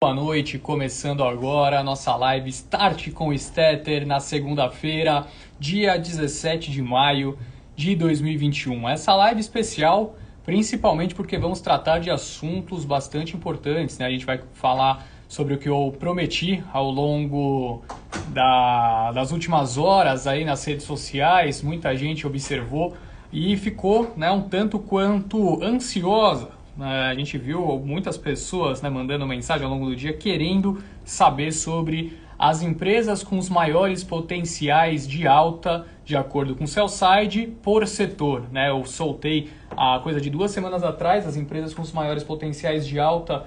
Boa noite, começando agora a nossa live Start com o Stetter na segunda-feira, dia 17 de maio de 2021. Essa live especial, principalmente porque vamos tratar de assuntos bastante importantes, né? A gente vai falar sobre o que eu prometi ao longo das últimas horas aí nas redes sociais, muita gente observou e ficou, né, um tanto quanto ansiosa. A gente viu muitas pessoas, né, mandando mensagem ao longo do dia querendo saber sobre as empresas com os maiores potenciais de alta, de acordo com o Sell-Side, por setor, né? Eu soltei a coisa de 2 semanas atrás as empresas com os maiores potenciais de alta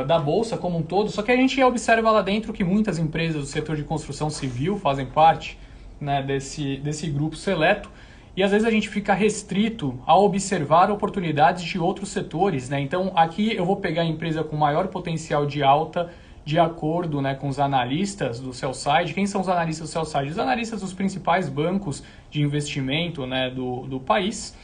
da Bolsa como um todo, só que a gente observa lá dentro que muitas empresas do setor de construção civil fazem parte, né, desse grupo seleto. E às vezes a gente fica restrito a observar oportunidades de outros setores, né? Então aqui eu vou pegar a empresa com maior potencial de alta de acordo, né, com os analistas do Sell-Side. Quem são os analistas do Sell-Side? Os analistas dos principais bancos de investimento, né, do país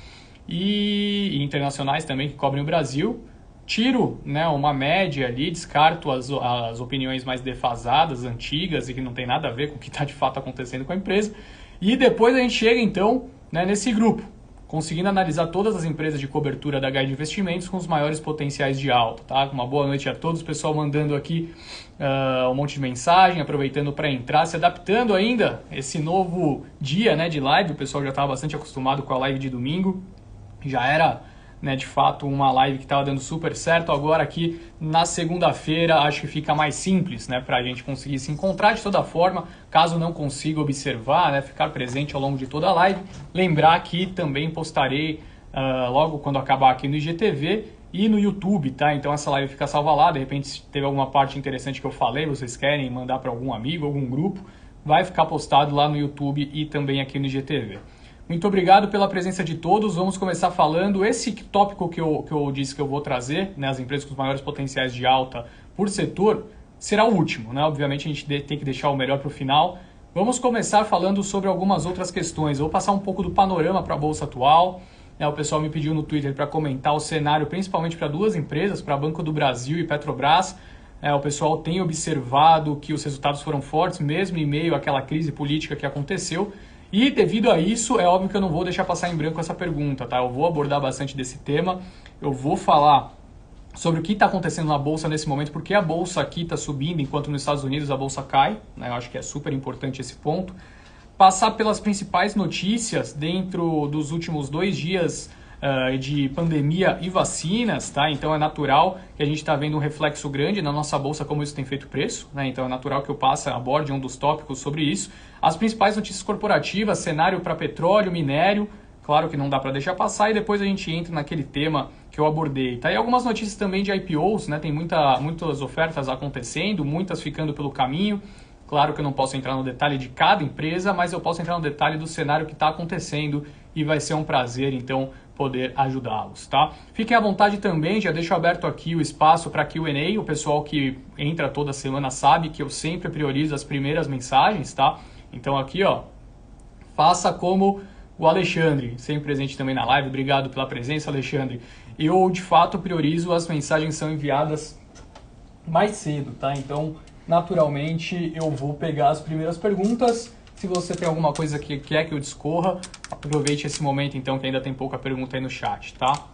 e internacionais também que cobrem o Brasil. Tiro, né, uma média ali, descarto as opiniões mais defasadas, antigas e que não tem nada a ver com o que está de fato acontecendo com a empresa. E depois a gente chega então, né, nesse grupo, conseguindo analisar todas as empresas de cobertura da Guide Investimentos com os maiores potenciais de alta, tá? Uma boa noite a todos, pessoal mandando aqui um monte de mensagem, aproveitando para entrar, se adaptando ainda esse novo dia, né, de live. O pessoal já estava bastante acostumado com a live de domingo, já era, né, de fato uma live que estava dando super certo. Agora aqui na segunda-feira acho que fica mais simples, né, para a gente conseguir se encontrar. De toda forma, caso não consiga observar, né, ficar presente ao longo de toda a live, lembrar que também postarei logo quando acabar aqui no IGTV e no YouTube, tá? Então essa live fica salva lá. De repente, se teve alguma parte interessante que eu falei, vocês querem mandar para algum amigo, algum grupo, vai ficar postado lá no YouTube e também aqui no IGTV. Muito obrigado pela presença de todos. Vamos começar falando. Esse tópico que eu disse que eu vou trazer, né, as empresas com os maiores potenciais de alta por setor, será o último, né? Obviamente a gente tem que deixar o melhor para o final. Vamos começar falando sobre algumas outras questões. Eu vou passar um pouco do panorama para a Bolsa atual. O pessoal me pediu no Twitter para comentar o cenário, principalmente para 2 empresas, para Banco do Brasil e Petrobras. O pessoal tem observado que os resultados foram fortes, mesmo em meio àquela crise política que aconteceu. E devido a isso, é óbvio que eu não vou deixar passar em branco essa pergunta, tá? Eu vou abordar bastante desse tema, eu vou falar sobre o que está acontecendo na Bolsa nesse momento, porque a Bolsa aqui está subindo, enquanto nos Estados Unidos a Bolsa cai, né? Eu acho que é super importante esse ponto. Passar pelas principais notícias dentro dos últimos 2 dias de pandemia e vacinas, tá? Então é natural que a gente está vendo um reflexo grande na nossa bolsa, como isso tem feito preço, né? Então é natural que eu aborde um dos tópicos sobre isso. As principais notícias corporativas, cenário para petróleo, minério, claro que não dá para deixar passar, e depois a gente entra naquele tema que eu abordei, tá? E algumas notícias também de IPOs, né? Tem muitas ofertas acontecendo, muitas ficando pelo caminho. Claro que eu não posso entrar no detalhe de cada empresa, mas eu posso entrar no detalhe do cenário que está acontecendo e vai ser um prazer, então, poder ajudá-los, tá? Fiquem à vontade também, já deixo aberto aqui o espaço para Q&A. O pessoal que entra toda semana sabe que eu sempre priorizo as primeiras mensagens, tá? Então aqui, ó, faça como o Alexandre, sempre presente também na live. Obrigado pela presença, Alexandre. Eu, de fato, priorizo as mensagens que são enviadas mais cedo, tá? Então, naturalmente, eu vou pegar as primeiras perguntas. Se você tem alguma coisa que quer que eu discorra, aproveite esse momento, então, que ainda tem pouca pergunta aí no chat, tá?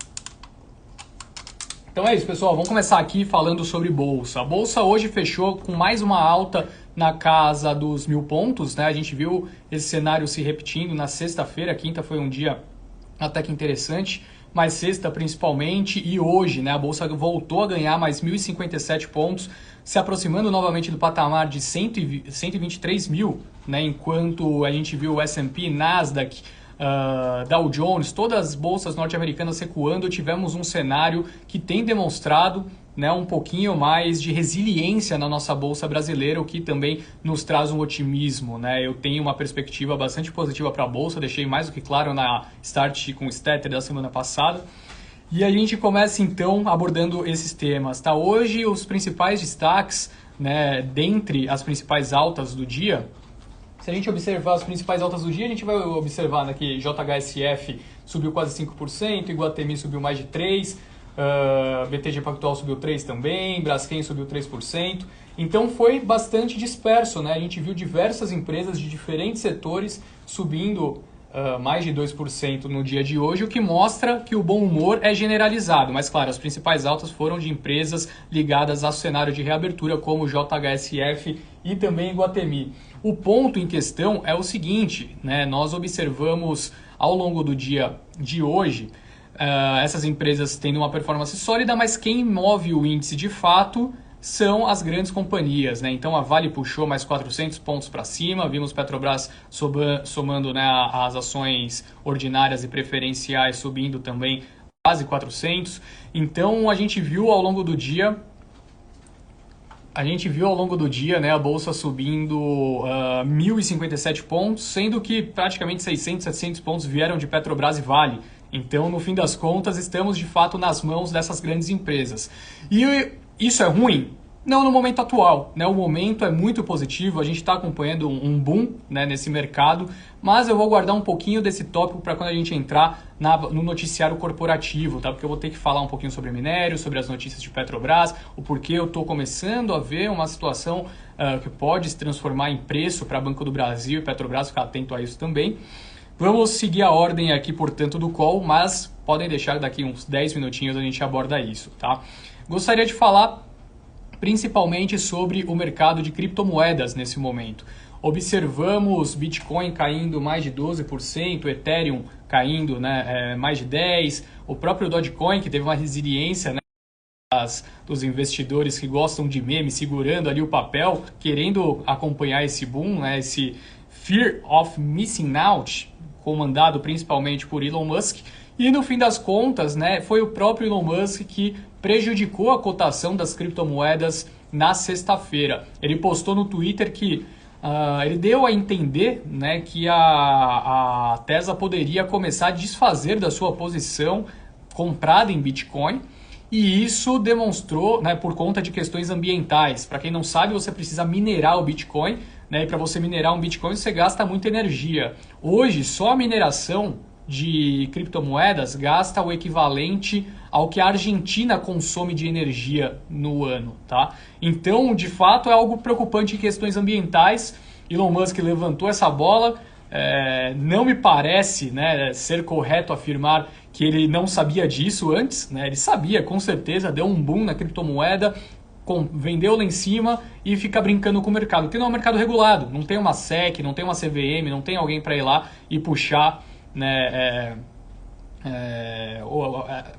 Então é isso, pessoal. Vamos começar aqui falando sobre Bolsa. A Bolsa hoje fechou com mais uma alta na casa dos 1.000 pontos, né? A gente viu esse cenário se repetindo na sexta-feira. Quinta foi um dia até que interessante, mas sexta principalmente, e hoje, né, a Bolsa voltou a ganhar mais 1.057 pontos, se aproximando novamente do patamar de 123 mil, né, enquanto a gente viu o S&P, Nasdaq, Dow Jones, todas as bolsas norte-americanas recuando. Tivemos um cenário que tem demonstrado, né, um pouquinho mais de resiliência na nossa bolsa brasileira, o que também nos traz um otimismo, né? Eu tenho uma perspectiva bastante positiva para a bolsa, deixei mais do que claro na Start com o Stetter da semana passada. E a gente começa então abordando esses temas, tá? Hoje os principais destaques, né, dentre as principais altas do dia. Se a gente observar as principais altas do dia, a gente vai observar, né, que JHSF subiu quase 5%, Iguatemi subiu mais de 3%, BTG Pactual subiu 3% também, Braskem subiu 3%. Então foi bastante disperso, né? A gente viu diversas empresas de diferentes setores subindo mais de 2% no dia de hoje, o que mostra que o bom humor é generalizado. Mas, claro, as principais altas foram de empresas ligadas ao cenário de reabertura, como JHSF e também Iguatemi. O ponto em questão é o seguinte, né? Nós observamos ao longo do dia de hoje essas empresas tendo uma performance sólida, mas quem move o índice de fato são as grandes companhias, né? Então a Vale puxou mais 400 pontos para cima, vimos Petrobras somando, né, as ações ordinárias e preferenciais subindo também quase 400. Então a gente viu ao longo do dia, né, a bolsa subindo 1.057 pontos, sendo que praticamente 600, 700 pontos vieram de Petrobras e Vale. Então, no fim das contas, estamos de fato nas mãos dessas grandes empresas. E isso é ruim? Não no momento atual, né? O momento é muito positivo, a gente está acompanhando um boom, né, nesse mercado, mas eu vou guardar um pouquinho desse tópico para quando a gente entrar no noticiário corporativo, tá? Porque eu vou ter que falar um pouquinho sobre minério, sobre as notícias de Petrobras, o porquê eu estou começando a ver uma situação que pode se transformar em preço para Banco do Brasil e Petrobras, ficar atento a isso também. Vamos seguir a ordem aqui, portanto, do call, mas podem deixar daqui uns 10 minutinhos a gente aborda isso, tá? Gostaria de falar principalmente sobre o mercado de criptomoedas nesse momento. Observamos Bitcoin caindo mais de 12%, Ethereum caindo, né, mais de 10%, o próprio Dogecoin, que teve uma resiliência, né, dos investidores que gostam de meme, segurando ali o papel, querendo acompanhar esse boom, né, esse Fear of Missing Out, comandado principalmente por Elon Musk. E no fim das contas, né, foi o próprio Elon Musk que prejudicou a cotação das criptomoedas na sexta-feira. Ele postou no Twitter que ele deu a entender, né, que a Tesla poderia começar a desfazer da sua posição comprada em Bitcoin, e isso demonstrou, né, por conta de questões ambientais. Para quem não sabe, você precisa minerar o Bitcoin, né, e para você minerar um Bitcoin você gasta muita energia. Hoje, só a mineração de criptomoedas gasta o equivalente ao que a Argentina consome de energia no ano, tá? Então, de fato, é algo preocupante em questões ambientais. Elon Musk levantou essa bola. Não me parece, né, ser correto afirmar que ele não sabia disso antes, né? Ele sabia, com certeza, deu um boom na criptomoeda, vendeu lá em cima e fica brincando com o mercado. Porque não é um mercado regulado, não tem uma SEC, não tem uma CVM, não tem alguém para ir lá e puxar, né,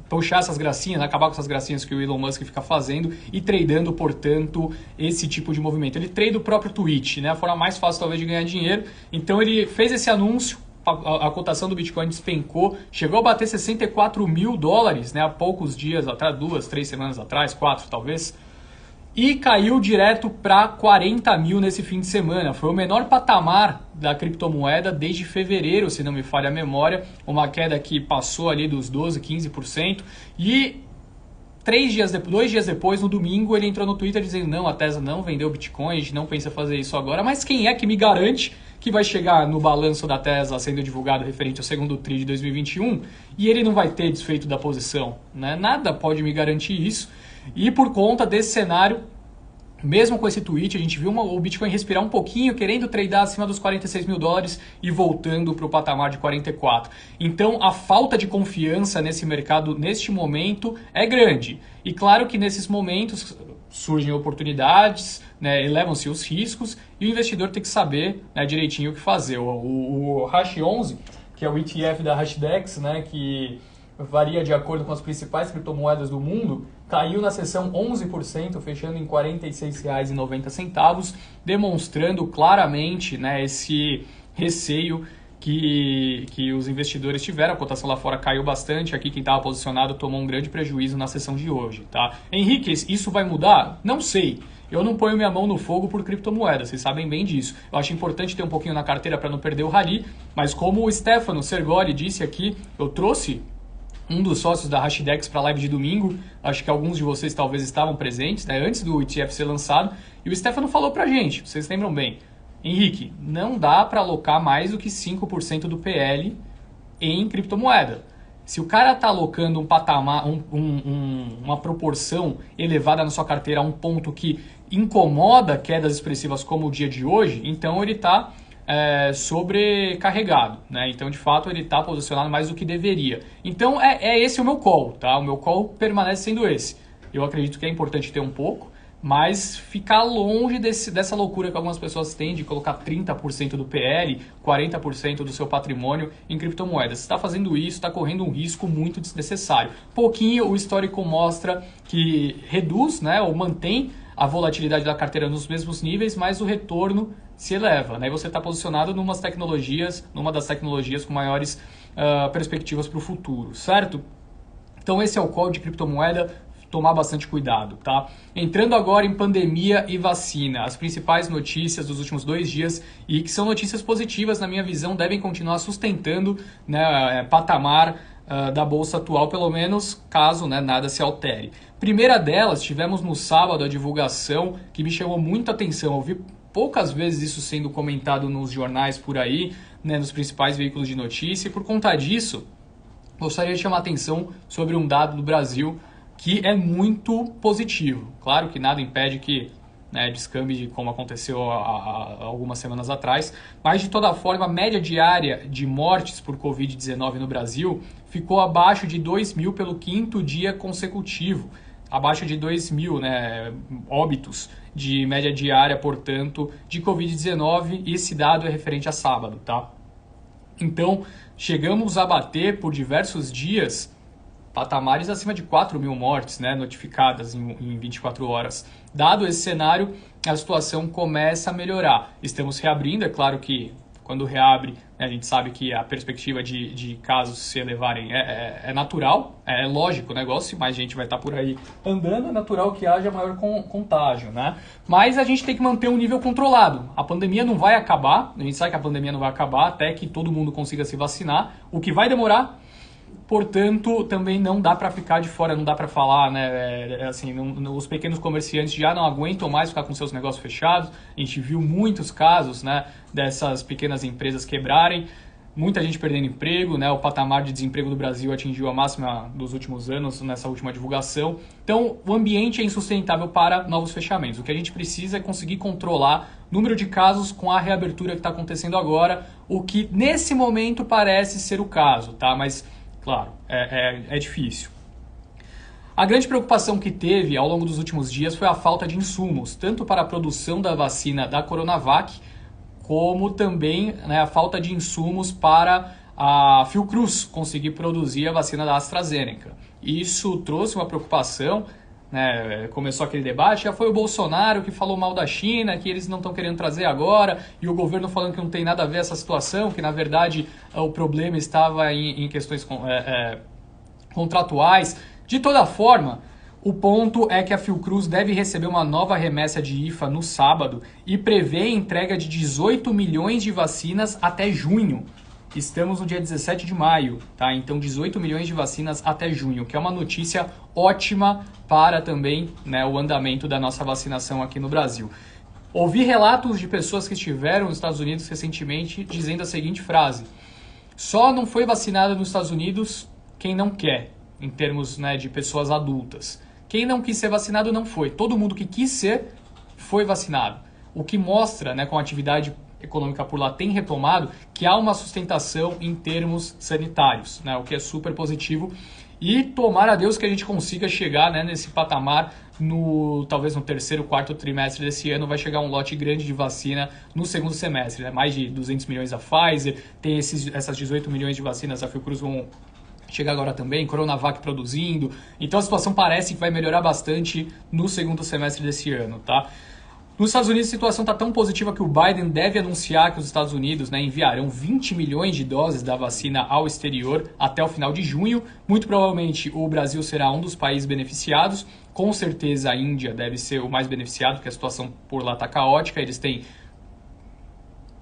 puxar essas gracinhas, acabar com essas gracinhas que o Elon Musk fica fazendo e tradando, portanto, esse tipo de movimento. Ele trade o próprio tweet, né, a forma mais fácil talvez de ganhar dinheiro. Então ele fez esse anúncio, a cotação do Bitcoin despencou, chegou a bater 64 mil dólares, né, há poucos dias atrás, 2, 3 semanas atrás, 4 talvez, e caiu direto para 40 mil nesse fim de semana. Foi o menor patamar da criptomoeda desde fevereiro, se não me falha a memória, uma queda que passou ali dos 12%, 15%, e 2 dias depois, no domingo, ele entrou no Twitter dizendo: não, a Tesla não vendeu Bitcoin, a gente não pensa fazer isso agora, mas quem é que me garante que vai chegar no balanço da Tesla sendo divulgado referente ao segundo TRI de 2021 e ele não vai ter desfeito da posição, né? Nada pode me garantir isso. E por conta desse cenário, mesmo com esse tweet, a gente viu o Bitcoin respirar um pouquinho, querendo tradear acima dos 46 mil dólares e voltando para o patamar de 44. Então, a falta de confiança nesse mercado, neste momento, é grande. E claro que nesses momentos surgem oportunidades, né, elevam-se os riscos, e o investidor tem que saber, né, direitinho o que fazer. O Hash 11, que é o ETF da Hashdex, né, que varia de acordo com as principais criptomoedas do mundo, caiu na sessão 11%, fechando em R$ 46,90, demonstrando claramente, né, esse receio que os investidores tiveram. A cotação lá fora caiu bastante, aqui quem estava posicionado tomou um grande prejuízo na sessão de hoje, tá? Henrique, isso vai mudar? Não sei. Eu não ponho minha mão no fogo por criptomoedas, vocês sabem bem disso. Eu acho importante ter um pouquinho na carteira para não perder o rally, mas como o Stefano Sergoli disse aqui, eu trouxe um dos sócios da Hashdex para a live de domingo, acho que alguns de vocês talvez estavam presentes, né, antes do ETF ser lançado, e o Stefano falou para a gente, vocês lembram bem: Henrique, não dá para alocar mais do que 5% do PL em criptomoeda. Se o cara está alocando um patamar, uma proporção elevada na sua carteira a um ponto que incomoda quedas expressivas como o dia de hoje, então ele está sobrecarregado, né? Então, de fato, ele está posicionado mais do que deveria. Então, esse o meu call, tá? O meu call permanece sendo esse. Eu acredito que é importante ter um pouco, mas ficar longe dessa loucura que algumas pessoas têm de colocar 30% do PL, 40% do seu patrimônio em criptomoedas. Você está fazendo isso, está correndo um risco muito desnecessário. Pouquinho o histórico mostra que reduz, né, ou mantém a volatilidade da carteira nos mesmos níveis, mas o retorno se eleva, né? E você está posicionado numa das tecnologias com maiores perspectivas para o futuro, certo? Então esse é o call de criptomoeda. Tomar bastante cuidado, tá? Entrando agora em pandemia e vacina, as principais notícias dos últimos 2 dias e que são notícias positivas, na minha visão, devem continuar sustentando, né, patamar da bolsa atual, pelo menos caso, né, nada se altere. Primeira delas, tivemos no sábado a divulgação que me chamou muita atenção. Eu vi poucas vezes isso sendo comentado nos jornais por aí, né, nos principais veículos de notícia, e por conta disso, gostaria de chamar a atenção sobre um dado do Brasil que é muito positivo. Claro que nada impede que, né, descambe como aconteceu há algumas semanas atrás, mas de toda forma a média diária de mortes por Covid-19 no Brasil ficou abaixo de 2.000 pelo 5º dia consecutivo, abaixo de 2.000, né, óbitos de média diária, portanto, de Covid-19, e esse dado é referente a sábado, tá? Então, chegamos a bater por diversos dias patamares acima de 4.000 mortes, né, notificadas em 24 horas. Dado esse cenário, a situação começa a melhorar. Estamos reabrindo, é claro que quando reabre, né, a gente sabe que a perspectiva de casos se elevarem é natural, é lógico o negócio, mais gente vai estar por aí andando, é natural que haja maior contágio, né? Mas a gente tem que manter um nível controlado. A pandemia não vai acabar, a gente sabe que a pandemia não vai acabar até que todo mundo consiga se vacinar, o que vai demorar. Portanto, também não dá para ficar de fora, não dá para falar, né? Assim, os pequenos comerciantes já não aguentam mais ficar com seus negócios fechados. A gente viu muitos casos, né, dessas pequenas empresas quebrarem, muita gente perdendo emprego, né? O patamar de desemprego do Brasil atingiu a máxima dos últimos anos nessa última divulgação. Então, o ambiente é insustentável para novos fechamentos. O que a gente precisa é conseguir controlar o número de casos com a reabertura que está acontecendo agora, o que nesse momento parece ser o caso, tá? Mas claro, é difícil. A grande preocupação que teve ao longo dos últimos dias foi a falta de insumos, tanto para a produção da vacina da Coronavac, como também, né, a falta de insumos para a Fiocruz conseguir produzir a vacina da AstraZeneca. Isso trouxe uma preocupação, né, começou aquele debate, já foi o Bolsonaro que falou mal da China, que eles não estão querendo trazer agora, e o governo falando que não tem nada a ver essa situação, que na verdade o problema estava em questões contratuais. De toda forma, o ponto é que a Fiocruz deve receber uma nova remessa de IFA no sábado e prevê a entrega de 18 milhões de vacinas até junho. Estamos no dia 17 de maio, tá? Então 18 milhões de vacinas até junho, que é uma notícia ótima para também, né, o andamento da nossa vacinação aqui no Brasil. Ouvi relatos de pessoas que estiveram nos Estados Unidos recentemente dizendo a seguinte frase: só não foi vacinado nos Estados Unidos quem não quer, em termos, né, de pessoas adultas. Quem não quis ser vacinado não foi. Todo mundo que quis ser foi vacinado. O que mostra, né, com a atividade econômica por lá tem retomado, que há uma sustentação em termos sanitários, né, o que é super positivo. E tomara a Deus que a gente consiga chegar, né, nesse patamar, talvez no 3º, 4º trimestre desse ano, vai chegar um lote grande de vacina no 2º semestre. Né, mais de 200 milhões a Pfizer, tem essas 18 milhões de vacinas, a Fiocruz vão chegar agora também, Coronavac produzindo. Então a situação parece que vai melhorar bastante no 2º semestre desse ano, tá? Nos Estados Unidos a situação está tão positiva que o Biden deve anunciar que os Estados Unidos, né, enviarão 20 milhões de doses da vacina ao exterior até o final de junho. Muito provavelmente o Brasil será um dos países beneficiados. Com certeza a Índia deve ser o mais beneficiado, porque a situação por lá está caótica. Eles têm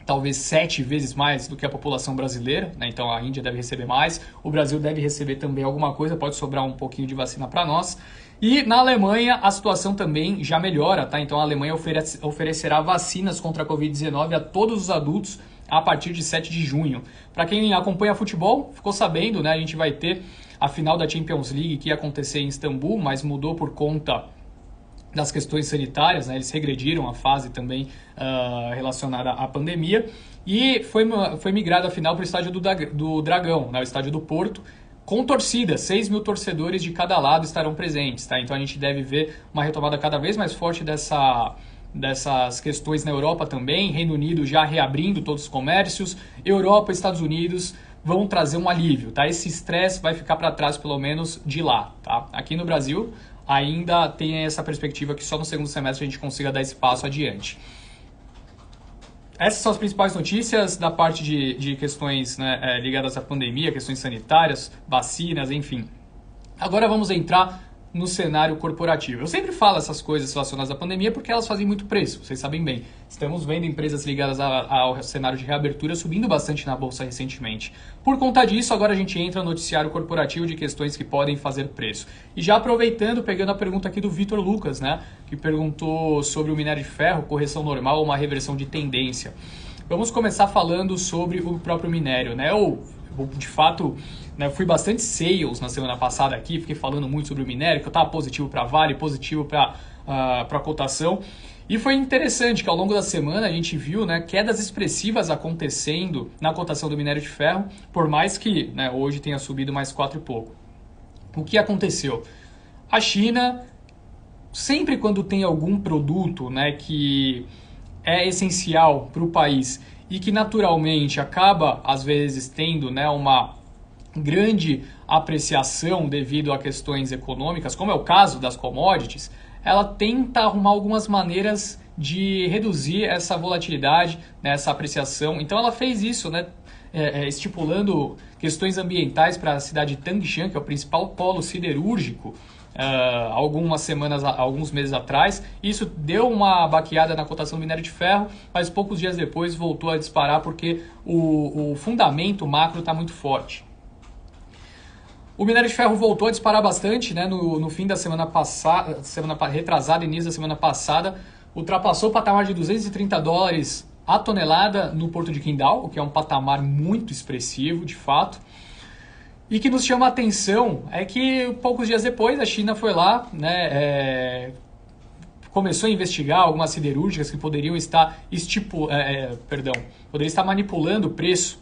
talvez 7 vezes mais do que a população brasileira, né? Então a Índia deve receber mais, o Brasil deve receber também alguma coisa, pode sobrar um pouquinho de vacina para nós. E na Alemanha a situação também já melhora, tá? Então a Alemanha oferecerá vacinas contra a Covid-19 a todos os adultos a partir de 7 de junho. Para quem acompanha futebol, ficou sabendo, né, a gente vai ter a final da Champions League que ia acontecer em Istambul, mas mudou por conta das questões sanitárias, né? Eles regrediram a fase também relacionada à pandemia, e foi migrada a final para o estádio do Dragão, né? O estádio do Porto, com torcida, 6 mil torcedores de cada lado estarão presentes, tá? Então a gente deve ver uma retomada cada vez mais forte dessas questões na Europa também, Reino Unido já reabrindo todos os comércios, Europa e Estados Unidos vão trazer um alívio, tá? Esse estresse vai ficar para trás, pelo menos, de lá, tá? Aqui no Brasil ainda tem essa perspectiva que só no segundo semestre a gente consiga dar esse passo adiante. Essas são as principais notícias da parte de questões, né, ligadas à pandemia, questões sanitárias, vacinas, enfim. Agora vamos entrar no cenário corporativo. Eu sempre falo essas coisas relacionadas à pandemia porque elas fazem muito preço, vocês sabem bem. Estamos vendo empresas ligadas ao cenário de reabertura subindo bastante na bolsa recentemente. Por conta disso, agora a gente entra no noticiário corporativo de questões que podem fazer preço. E já aproveitando, pegando a pergunta aqui do Vitor Lucas, né, que perguntou sobre o minério de ferro, correção normal ou uma reversão de tendência. Vamos começar falando sobre o próprio minério, né? De fato, né, fui bastante sales na semana passada aqui, fiquei falando muito sobre o minério, que eu estava positivo para Vale, positivo para a cotação. E foi interessante que ao longo da semana a gente viu, né, quedas expressivas acontecendo na cotação do minério de ferro, por mais que, né, hoje tenha subido mais 4 e pouco. O que aconteceu? A China, sempre quando tem algum produto, né, que é essencial para o país e que naturalmente acaba, às vezes, tendo, né, uma grande apreciação devido a questões econômicas, como é o caso das commodities, ela tenta arrumar algumas maneiras de reduzir essa volatilidade, né, essa apreciação. Então ela fez isso, né, estipulando questões ambientais para a cidade de Tangshan, que é o principal polo siderúrgico, alguns meses atrás. Isso deu uma baqueada na cotação do minério de ferro, mas poucos dias depois voltou a disparar porque o fundamento macro está muito forte. O minério de ferro voltou a disparar bastante, né, no fim da semana passada, retrasada, início da semana passada, ultrapassou o patamar de $230 a tonelada no Porto de Qingdao, o que é um patamar muito expressivo, de fato. E que nos chama a atenção é que poucos dias depois a China foi lá, né, começou a investigar algumas siderúrgicas que poderiam estar manipulando o preço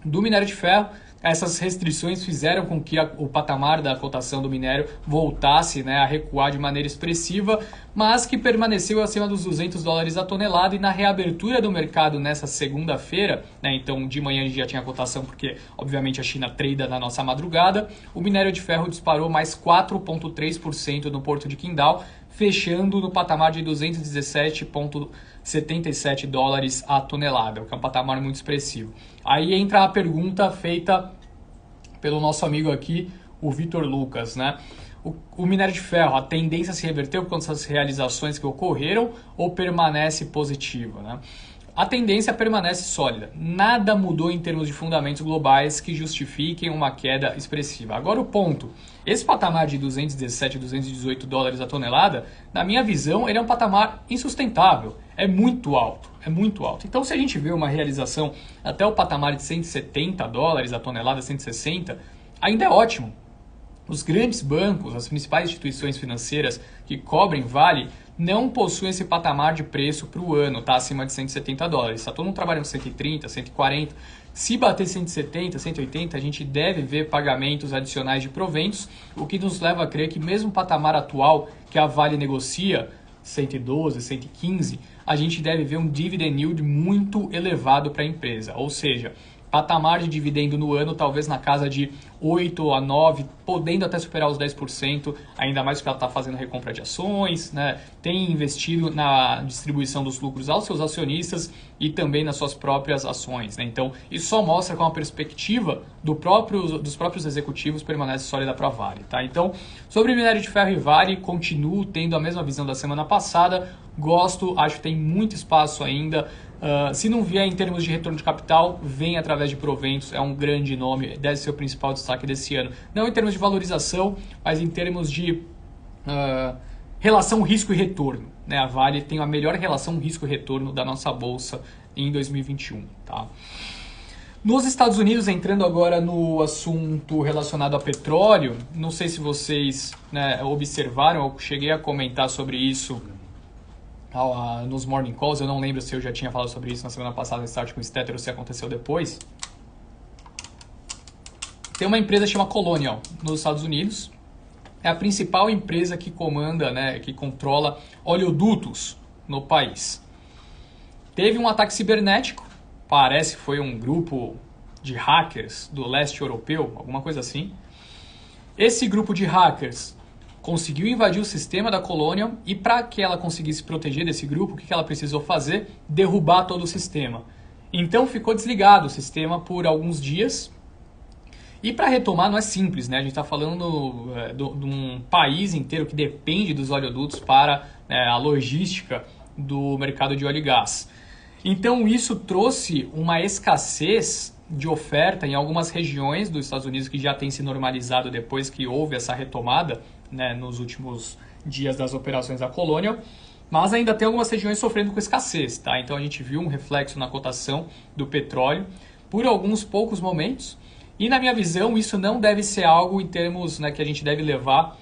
do minério de ferro. Essas restrições fizeram com que o patamar da cotação do minério voltasse, né, a recuar de maneira expressiva, mas que permaneceu acima dos $200 a tonelada. E na reabertura do mercado nessa segunda-feira, né, então de manhã a gente já tinha cotação porque obviamente a China trada na nossa madrugada, o minério de ferro disparou mais 4,3% no Porto de Qingdao, fechando no patamar de $217,77 a tonelada, o que é um patamar muito expressivo. Aí entra a pergunta feita pelo nosso amigo aqui, o Vitor Lucas, né? O minério de ferro, a tendência se reverteu com essas realizações que ocorreram ou permanece positiva, né? A tendência permanece sólida. Nada mudou em termos de fundamentos globais que justifiquem uma queda expressiva. Agora o ponto, esse patamar de $217, $218 a tonelada, na minha visão, ele é um patamar insustentável. É muito alto, é muito alto. Então se a gente vê uma realização até o patamar de $170 a tonelada, 160, ainda é ótimo. Os grandes bancos, as principais instituições financeiras que cobrem Vale, não possuem esse patamar de preço para o ano, tá acima de $170. Está todo mundo trabalhando 130, 140. Se bater 170, 180, a gente deve ver pagamentos adicionais de proventos, o que nos leva a crer que mesmo o patamar atual que a Vale negocia, 112, 115, a gente deve ver um dividend yield muito elevado para a empresa, ou seja, patamar de dividendo no ano talvez na casa de 8 a 9, podendo até superar os 10%, ainda mais porque ela está fazendo recompra de ações, né? Tem investido na distribuição dos lucros aos seus acionistas e também nas suas próprias ações, né? Então, isso só mostra como a perspectiva dos próprios executivos permanece sólida para a Vale, tá? Então, sobre minério de ferro e Vale, continuo tendo a mesma visão da semana passada, gosto, acho que tem muito espaço ainda. Se não vier em termos de retorno de capital, vem através de proventos, é um grande nome, deve ser o principal destaque desse ano. Não em termos de valorização, mas em termos de relação risco e retorno, né? A Vale tem a melhor relação risco e retorno da nossa bolsa em 2021, tá? Nos Estados Unidos, entrando agora no assunto relacionado a petróleo, não sei se vocês, né, observaram, eu cheguei a comentar sobre isso nos Morning Calls, eu não lembro se eu já tinha falado sobre isso na semana passada no Start com o Stetter ou se aconteceu depois. Tem uma empresa chamada Colonial nos Estados Unidos, é a principal empresa que comanda, né, que controla oleodutos no país. Teve um ataque cibernético, parece que foi um grupo de hackers do leste europeu, alguma coisa assim. Esse grupo de hackers conseguiu invadir o sistema da Colonial e para que ela conseguisse proteger desse grupo, o que ela precisou fazer? Derrubar todo o sistema. Então ficou desligado o sistema por alguns dias. E para retomar não é simples, né? A gente está falando de um país inteiro que depende dos oleodutos para a logística do mercado de óleo e gás. Então isso trouxe uma escassez de oferta em algumas regiões dos Estados Unidos que já tem se normalizado depois que houve essa retomada, né, nos últimos dias das operações da Colonial, mas ainda tem algumas regiões sofrendo com escassez, tá? Então a gente viu um reflexo na cotação do petróleo por alguns poucos momentos e na minha visão isso não deve ser algo em termos, né, que a gente deve levar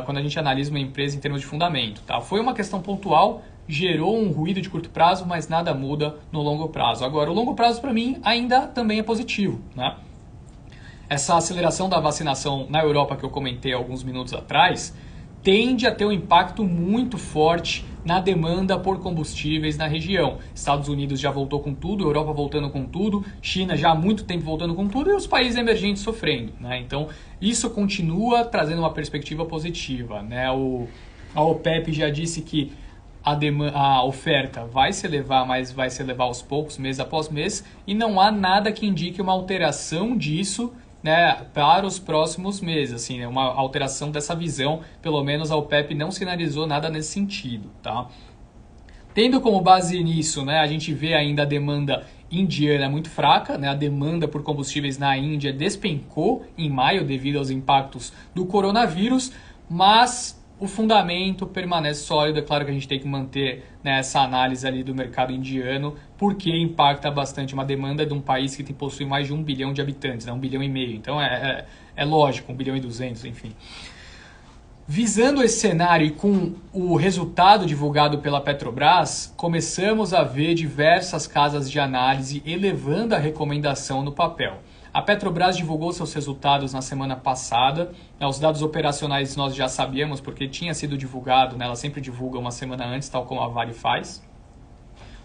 quando a gente analisa uma empresa em termos de fundamento, tá? Foi uma questão pontual, gerou um ruído de curto prazo, mas nada muda no longo prazo. Agora, o longo prazo para mim ainda também é positivo, né? Essa aceleração da vacinação na Europa que eu comentei alguns minutos atrás tende a ter um impacto muito forte na demanda por combustíveis na região. Estados Unidos já voltou com tudo, Europa voltando com tudo, China já há muito tempo voltando com tudo e os países emergentes sofrendo, né? Então, isso continua trazendo uma perspectiva positiva, né? A OPEP já disse que a oferta vai se elevar, mas vai se elevar aos poucos, mês após mês, e não há nada que indique uma alteração disso, né, para os próximos meses, assim, né, uma alteração dessa visão, pelo menos a OPEP não sinalizou nada nesse sentido, tá? Tendo como base nisso, né, a gente vê ainda a demanda indiana muito fraca, né, a demanda por combustíveis na Índia despencou em maio devido aos impactos do coronavírus, mas o fundamento permanece sólido. É claro que a gente tem que manter, né, essa análise ali do mercado indiano, porque impacta bastante uma demanda de um país que possui mais de 1 bilhão de habitantes, né, 1,5 bilhão. Então é lógico, 1,2 bilhão, enfim. Visando esse cenário e com o resultado divulgado pela Petrobras, começamos a ver diversas casas de análise elevando a recomendação no papel. A Petrobras divulgou seus resultados na semana passada. Os dados operacionais nós já sabíamos porque tinha sido divulgado, né? Ela sempre divulga uma semana antes, tal como a Vale faz.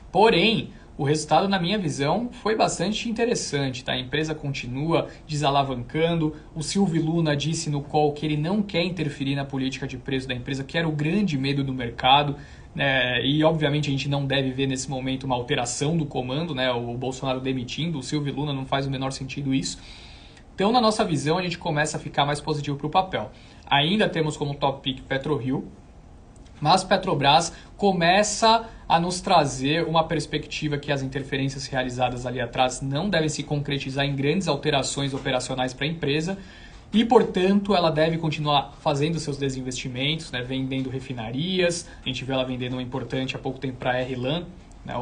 Porém, o resultado, na minha visão, foi bastante interessante, tá? A empresa continua desalavancando. O Silvio Luna disse no call que ele não quer interferir na política de preço da empresa, que era o grande medo do mercado, né? E, obviamente, a gente não deve ver nesse momento uma alteração do comando, né? O Bolsonaro demitindo, o Silvio Luna, não faz o menor sentido isso. Então, na nossa visão, a gente começa a ficar mais positivo para o papel. Ainda temos como top pick PetroRio, mas Petrobras começa a nos trazer uma perspectiva que as interferências realizadas ali atrás não devem se concretizar em grandes alterações operacionais para a empresa e, portanto, ela deve continuar fazendo seus desinvestimentos, né, vendendo refinarias. A gente vê ela vendendo uma importante há pouco tempo para a RLAN, né,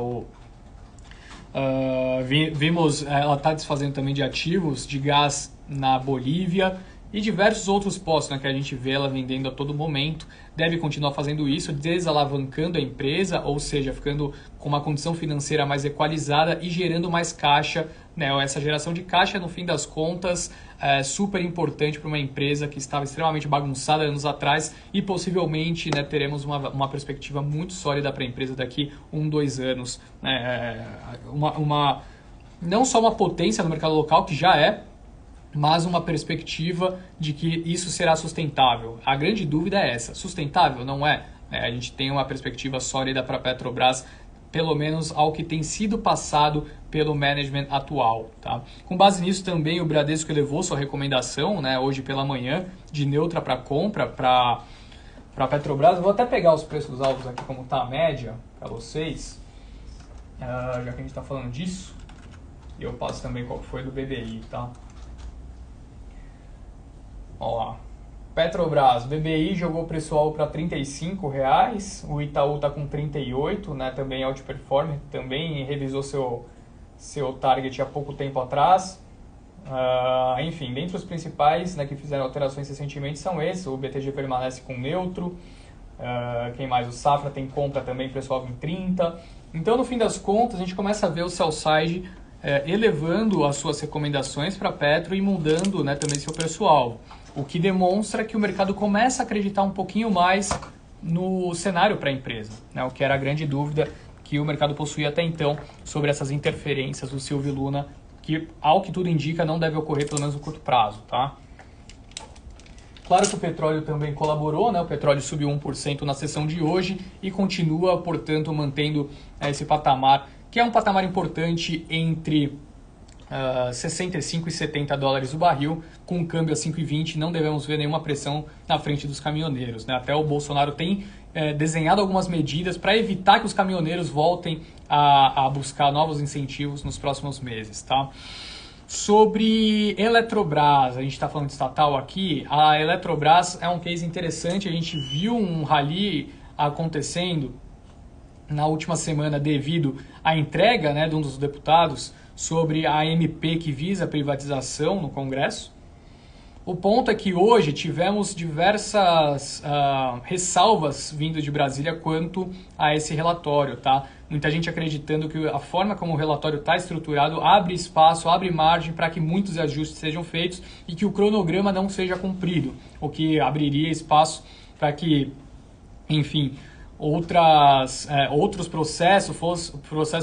vimos ela está desfazendo também de ativos de gás na Bolívia e diversos outros postos, né, que a gente vê ela vendendo a todo momento. Deve continuar fazendo isso, desalavancando a empresa, ou seja, ficando com uma condição financeira mais equalizada e gerando mais caixa, né? Essa geração de caixa, no fim das contas, é super importante para uma empresa que estava extremamente bagunçada anos atrás e possivelmente, né, teremos uma perspectiva muito sólida para a empresa daqui 1-2 anos. Né? Não só uma potência no mercado local, que já é, mas uma perspectiva de que isso será sustentável. A grande dúvida é essa: sustentável não é? A gente tem uma perspectiva sólida para a Petrobras, pelo menos ao que tem sido passado pelo management atual. Tá? Com base nisso também o Bradesco elevou sua recomendação, né, hoje pela manhã, de neutra para compra para a Petrobras. Eu vou até pegar os preços alvos aqui como está a média para vocês, já que a gente está falando disso, e eu passo também qual foi do BBI, tá? Ó lá. Petrobras, BBI jogou o preço para R$ 35, o Itaú está com 38, né, também outperformer, também revisou seu target há pouco tempo atrás. Enfim, dentre os principais, né, que fizeram alterações recentemente são esses, o BTG permanece com neutro, quem mais? O Safra tem compra também, preço-alvo em 30. Então, no fim das contas, a gente começa a ver o sell-side elevando as suas recomendações para Petro e mudando, né, também seu preço-alvo. O que demonstra que o mercado começa a acreditar um pouquinho mais no cenário para a empresa, né, o que era a grande dúvida que o mercado possuía até então sobre essas interferências do Silvio Luna, que, ao que tudo indica, não deve ocorrer pelo menos no curto prazo. Tá? Claro que o petróleo também colaborou, né? O petróleo subiu 1% na sessão de hoje e continua, portanto, mantendo esse patamar, que é um patamar importante entre 65 e 70 dólares o barril, com o câmbio a 5,20, não devemos ver nenhuma pressão na frente dos caminhoneiros, né? Até o Bolsonaro tem desenhado algumas medidas para evitar que os caminhoneiros voltem a buscar novos incentivos nos próximos meses, tá? Sobre Eletrobras, a gente está falando de estatal aqui, a Eletrobras é um case interessante, a gente viu um rally acontecendo na última semana devido à entrega, né, de um dos deputados sobre a MP que visa a privatização no Congresso. O ponto é que hoje tivemos diversas ressalvas vindo de Brasília quanto a esse relatório, tá? Muita gente acreditando que a forma como o relatório está estruturado abre espaço, abre margem para que muitos ajustes sejam feitos e que o cronograma não seja cumprido, o que abriria espaço para que, enfim, outros processos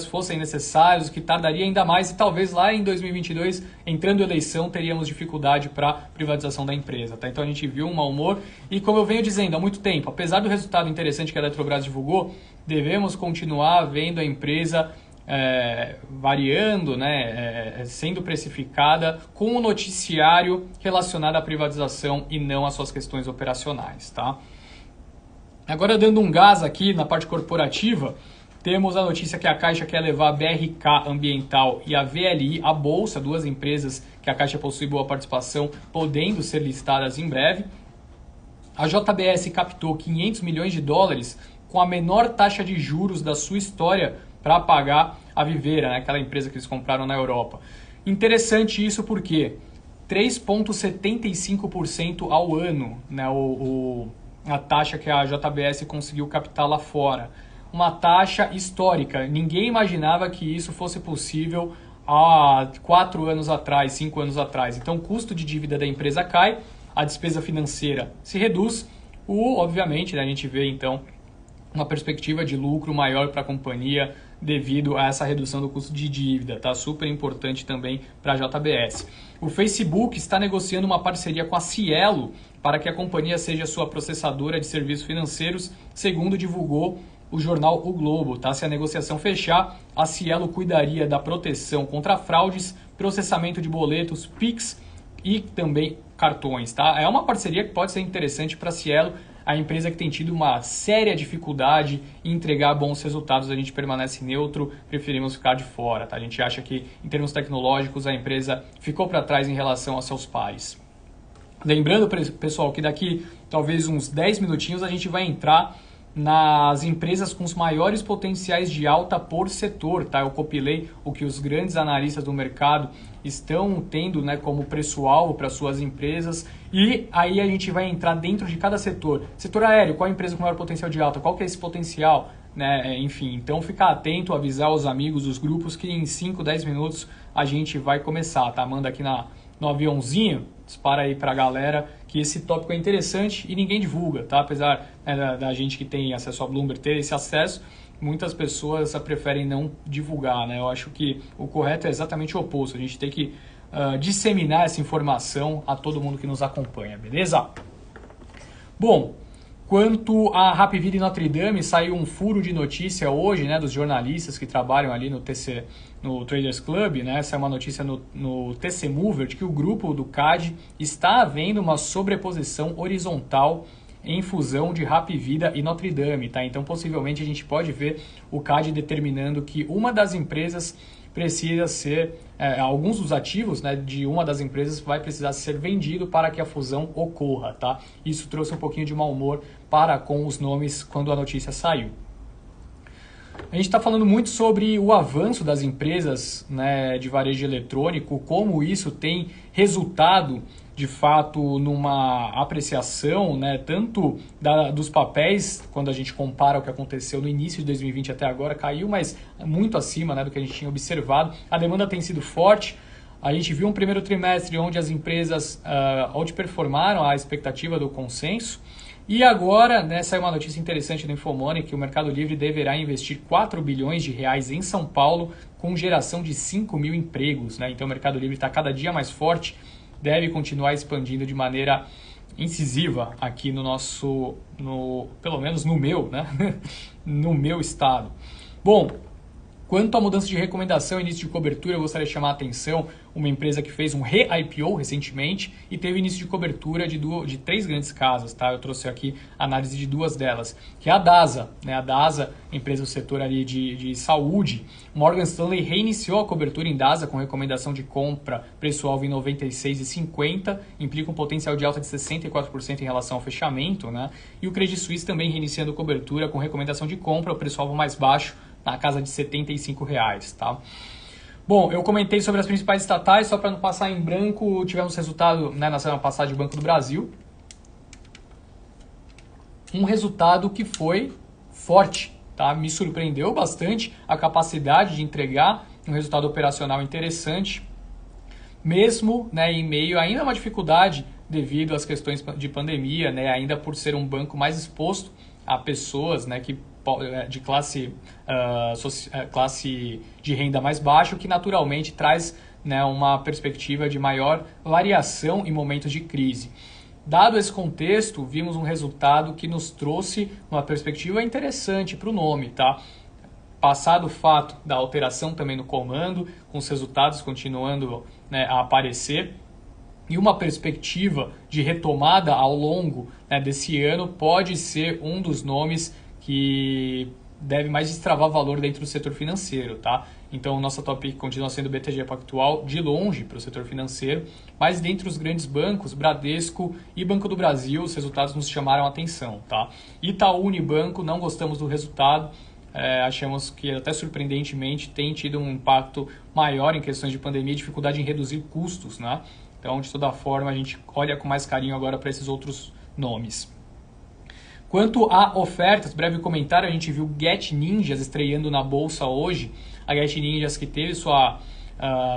fossem necessários, que tardaria ainda mais e talvez lá em 2022, entrando eleição, teríamos dificuldade para privatização da empresa. Tá? Então a gente viu um mau humor e, como eu venho dizendo há muito tempo, apesar do resultado interessante que a Eletrobras divulgou, devemos continuar vendo a empresa variando, né, sendo precificada com o noticiário relacionado à privatização e não às suas questões operacionais. Tá? Agora, dando um gás aqui na parte corporativa, temos a notícia que a Caixa quer levar a BRK Ambiental e a VLI à Bolsa, duas empresas que a Caixa possui boa participação, podendo ser listadas em breve. A JBS captou 500 milhões de dólares com a menor taxa de juros da sua história para pagar a Vivera, né, aquela empresa que eles compraram na Europa. Interessante isso porque 3,75% ao ano, né, a taxa que a JBS conseguiu captar lá fora. Uma taxa histórica. Ninguém imaginava que isso fosse possível há 4 anos atrás, 5 anos atrás. Então o custo de dívida da empresa cai, a despesa financeira se reduz. Obviamente, né, a gente vê então uma perspectiva de lucro maior para a companhia devido a essa redução do custo de dívida, tá? Super importante também para a JBS. O Facebook está negociando uma parceria com a Cielo para que a companhia seja sua processadora de serviços financeiros, segundo divulgou o jornal O Globo. Tá? Se a negociação fechar, a Cielo cuidaria da proteção contra fraudes, processamento de boletos, Pix e também cartões. Tá? É uma parceria que pode ser interessante para a Cielo, a empresa que tem tido uma séria dificuldade em entregar bons resultados. A gente permanece neutro, preferimos ficar de fora. Tá? A gente acha que, em termos tecnológicos, a empresa ficou para trás em relação aos seus pares. Lembrando, pessoal, que daqui talvez uns 10 minutinhos a gente vai entrar nas empresas com os maiores potenciais de alta por setor. Tá? Eu compilei o que os grandes analistas do mercado estão tendo, né, como preço-alvo para suas empresas, e aí a gente vai entrar dentro de cada setor. Setor aéreo, qual a empresa com maior potencial de alta? Qual que é esse potencial? Né? Enfim, então ficar atento, avisar os amigos, os grupos, que em 5, 10 minutos a gente vai começar. Tá? Manda aqui no aviãozinho, dispara aí pra galera que esse tópico é interessante e ninguém divulga, tá? Apesar, né, da gente que tem acesso a Bloomberg ter esse acesso, muitas pessoas preferem não divulgar, né? Eu acho que o correto é exatamente o oposto, a gente tem que disseminar essa informação a todo mundo que nos acompanha, beleza? Bom, quanto a Hapvida e Notre Dame, saiu um furo de notícia hoje, né, dos jornalistas que trabalham ali no Traders Club, né? Essa é uma notícia no TC Mover, de que o grupo do CAD está havendo uma sobreposição horizontal em fusão de Hapvida e Notre Dame, tá? Então, possivelmente, a gente pode ver o CAD determinando que uma das empresas precisa ser, alguns dos ativos, né, de uma das empresas vai precisar ser vendido para que a fusão ocorra, tá? Isso trouxe um pouquinho de mau humor para com os nomes quando a notícia saiu. A gente está falando muito sobre o avanço das empresas, né, de varejo eletrônico, como isso tem resultado, de fato, numa apreciação, né, tanto dos papéis, quando a gente compara o que aconteceu no início de 2020 até agora, caiu, mas muito acima, né, do que a gente tinha observado. A demanda tem sido forte. A gente viu um primeiro trimestre onde as empresas outperformaram a expectativa do consenso. E agora, né, saiu uma notícia interessante do Infomoney que o Mercado Livre deverá investir 4 bilhões de reais em São Paulo com geração de 5 mil empregos, né? Então o Mercado Livre está cada dia mais forte, deve continuar expandindo de maneira incisiva aqui no nosso, pelo menos no meu, né? no meu estado. Bom, quanto à mudança de recomendação e início de cobertura, eu gostaria de chamar a atenção uma empresa que fez um re-IPO recentemente e teve início de cobertura de 3 grandes casas, tá? Eu trouxe aqui análise de 2 delas, que é a DASA, né? A DASA, empresa do setor ali de saúde. Morgan Stanley reiniciou a cobertura em DASA com recomendação de compra, preço-alvo em 96,50, implica um potencial de alta de 64% em relação ao fechamento, né? E o Credit Suisse também reiniciando cobertura com recomendação de compra, o preço-alvo mais baixo, na casa de R$ 75, tá? Bom, eu comentei sobre as principais estatais, só para não passar em branco, tivemos resultado, né, na semana passada do Banco do Brasil. Um resultado que foi forte, tá? Me surpreendeu bastante a capacidade de entregar um resultado operacional interessante, mesmo, né, em meio ainda a uma dificuldade devido às questões de pandemia, né, ainda por ser um banco mais exposto a pessoas, né, de classe de renda mais baixa, o que naturalmente traz, né, uma perspectiva de maior variação em momentos de crise. Dado esse contexto, vimos um resultado que nos trouxe uma perspectiva interessante para o nome, tá? Passado o fato da alteração também no comando, com os resultados continuando, né, a aparecer, e uma perspectiva de retomada ao longo, né, desse ano, pode ser um dos nomes que deve mais destravar valor dentro do setor financeiro, tá? Então, nossa top continua sendo o BTG Pactual, de longe para o setor financeiro, mas dentre os grandes bancos, Bradesco e Banco do Brasil, os resultados nos chamaram a atenção, tá? Itaú Unibanco, não gostamos do resultado, achamos que até surpreendentemente tem tido um impacto maior em questões de pandemia e dificuldade em reduzir custos, né? Então, de toda forma, a gente olha com mais carinho agora para esses outros nomes. Quanto a ofertas, breve comentário, a gente viu Get Ninjas estreando na bolsa hoje. A Get Ninjas que teve sua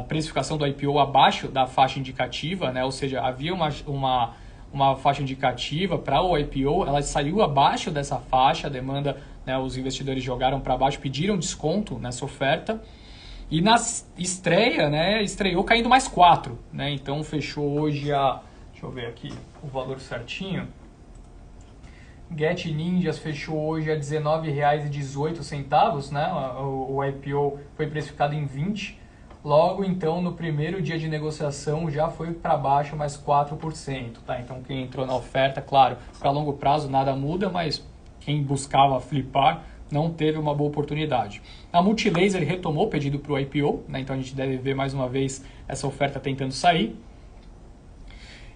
precificação do IPO abaixo da faixa indicativa, né? Ou seja, havia uma faixa indicativa para o IPO, ela saiu abaixo dessa faixa, a demanda, né, os investidores jogaram para baixo, pediram desconto nessa oferta. E na estreia, né, estreou caindo mais 4, né? Então fechou hoje deixa eu ver aqui o valor certinho. Get Ninjas fechou hoje a R$ 19,18, né? O IPO foi precificado em 20. Logo, então, no primeiro dia de negociação já foi para baixo mais 4%, tá? Então, quem entrou na oferta, claro, para longo prazo nada muda, mas quem buscava flipar não teve uma boa oportunidade. A Multilaser retomou o pedido para o IPO, né? Então a gente deve ver mais uma vez essa oferta tentando sair.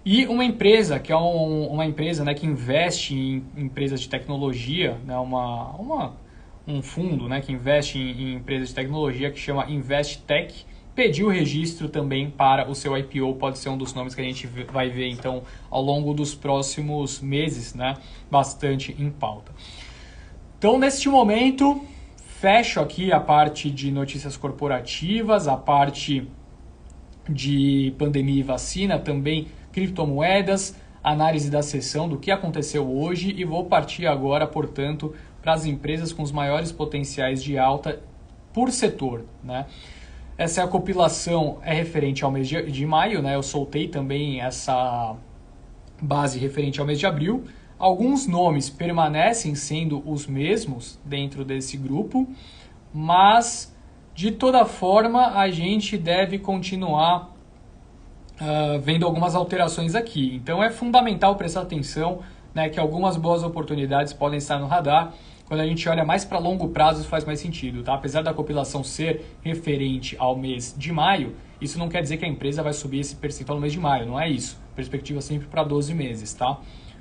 E uma empresa, que é uma empresa, né, que investe em empresas de tecnologia, né, um fundo, né, que investe em empresas de tecnologia, que chama InvestTech, pediu registro também para o seu IPO, pode ser um dos nomes que a gente vai ver então ao longo dos próximos meses, né, bastante em pauta. Então, neste momento, fecho aqui a parte de notícias corporativas, a parte de pandemia e vacina, também criptomoedas, análise da sessão do que aconteceu hoje e vou partir agora, portanto, para as empresas com os maiores potenciais de alta por setor, né? Essa compilação é referente ao mês de maio, né? Eu soltei também essa base referente ao mês de abril. Alguns nomes permanecem sendo os mesmos dentro desse grupo, mas de toda forma a gente deve continuar vendo algumas alterações aqui. Então é fundamental prestar atenção né, que algumas boas oportunidades podem estar no radar. Quando a gente olha mais para longo prazo, isso faz mais sentido, tá? Apesar da compilação ser referente ao mês de maio, isso não quer dizer que a empresa vai subir esse percentual no mês de maio, não é isso. Perspectiva sempre para 12 meses, tá?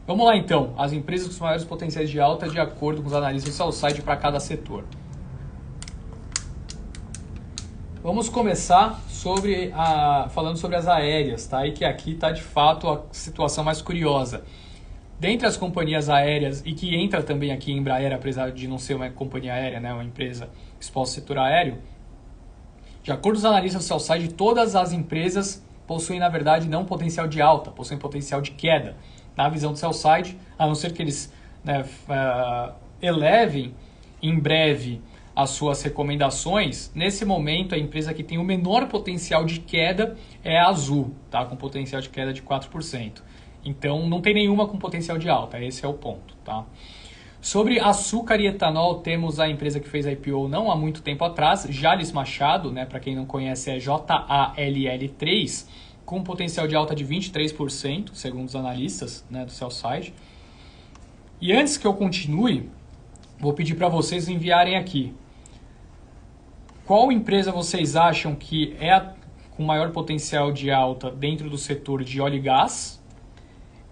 Vamos lá então, as empresas com os maiores potenciais de alta de acordo com os analistas do sell-side para cada setor. Vamos começar falando sobre as aéreas, tá? E que aqui está de fato a situação mais curiosa. Dentre as companhias aéreas, e que entra também aqui em Embraer, apesar de não ser uma companhia aérea, né, uma empresa exposta ao setor aéreo, de acordo com os analistas do sell-side, todas as empresas possuem, na verdade, não potencial de alta, possuem potencial de queda. Na visão do sell-side, a não ser que eles, né, elevem em breve as suas recomendações, nesse momento a empresa que tem o menor potencial de queda é a Azul, tá? Com potencial de queda de 4%. Então, não tem nenhuma com potencial de alta, esse é o ponto, tá? Sobre açúcar e etanol, temos a empresa que fez a IPO não há muito tempo atrás, Jalles Machado, né? Para quem não conhece, é JALL3, com potencial de alta de 23%, segundo os analistas, né, do sell-side. E antes que eu continue, vou pedir para vocês enviarem aqui. Qual empresa vocês acham que é com maior potencial de alta dentro do setor de óleo e gás?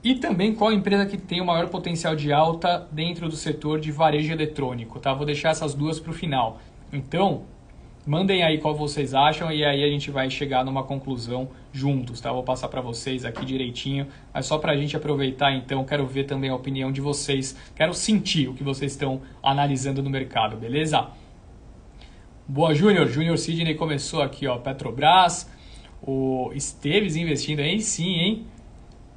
E também qual empresa que tem o maior potencial de alta dentro do setor de varejo eletrônico, tá? Vou deixar essas duas para o final. Então, mandem aí qual vocês acham e aí a gente vai chegar numa conclusão juntos, tá? Vou passar para vocês aqui direitinho, mas só para a gente aproveitar então, quero ver também a opinião de vocês, quero sentir o que vocês estão analisando no mercado, beleza? Boa, Júnior. Júnior Sidney começou aqui, ó, Petrobras, o Esteves investindo aí, sim, hein?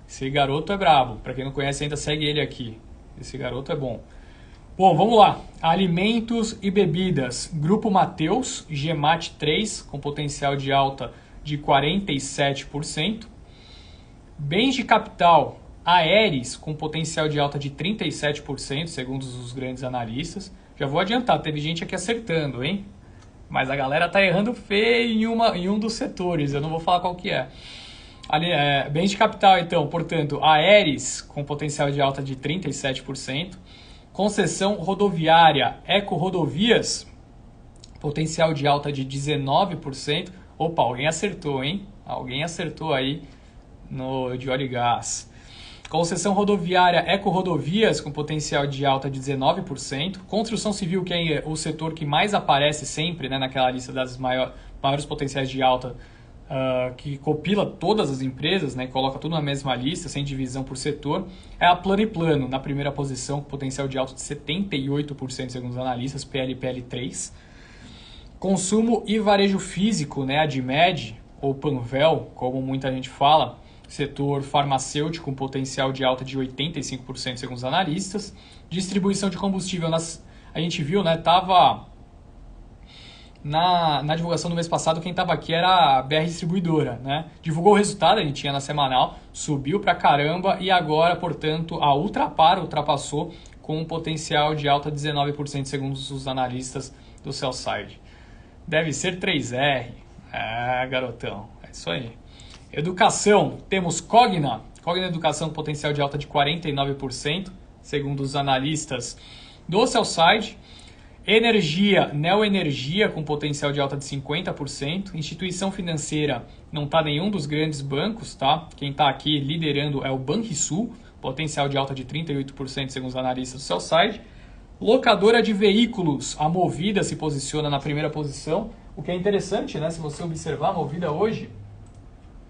Esse garoto é brabo. Para quem não conhece ainda, segue ele aqui. Esse garoto é bom. Bom, vamos lá. Alimentos e bebidas. Grupo Mateus, GEMAT 3, com potencial de alta de 47%. Bens de capital, Aeres, com potencial de alta de 37%, segundo os grandes analistas. Já vou adiantar, teve gente aqui acertando, hein? Mas a galera tá errando feio em um dos setores, eu não vou falar qual que é. Bens de capital, então, portanto, Aeres, com potencial de alta de 37%. Concessão rodoviária, Eco Rodovias, potencial de alta de 19%. Opa, alguém acertou, hein? Alguém acertou aí no de óleo e gás. Concessão rodoviária, Eco Rodovias, com potencial de alta de 19%. Construção civil, que é o setor que mais aparece sempre, né, naquela lista das maiores potenciais de alta, que compila todas as empresas, né, coloca tudo na mesma lista, sem divisão por setor, é a Plano e Plano, na primeira posição, com potencial de alta de 78%, segundo os analistas, PL3. Consumo e varejo físico, né, a Dimed, ou Panvel, como muita gente fala, setor farmacêutico, com potencial de alta de 85%, segundo os analistas. Distribuição de combustível, a gente viu, né, estava... Na divulgação do mês passado, quem estava aqui era a BR Distribuidora, né? Divulgou o resultado, a gente tinha na semanal, subiu pra caramba e agora, portanto, a Ultrapar ultrapassou com um potencial de alta de 19%, segundo os analistas do sell-side. Deve ser 3R. Garotão, é isso aí. Educação, temos Cogna Educação com potencial de alta de 49%, segundo os analistas do sell-side. Energia, Neoenergia com potencial de alta de 50%. Instituição financeira, não está nenhum dos grandes bancos, tá? Quem está aqui liderando é o Banrisul, potencial de alta de 38%, segundo os analistas do sell-side. Locadora de veículos, a Movida se posiciona na primeira posição, o que é interessante, né? Se você observar, a Movida hoje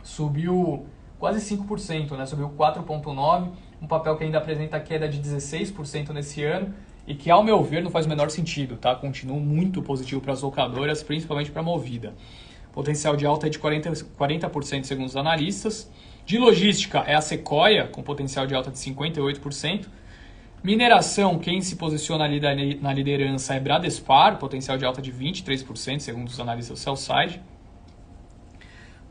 subiu quase 5%, né? Subiu 4,9%, um papel que ainda apresenta queda de 16% nesse ano, e que, ao meu ver, não faz o menor sentido, tá? Continuo muito positivo para as locadoras, principalmente para a Movida. Potencial de alta é de 40%, segundo os analistas. De logística é a Sequoia, com potencial de alta de 58%. Mineração, quem se posiciona ali na liderança é Bradespar, potencial de alta de 23%, segundo os analistas do sell-side.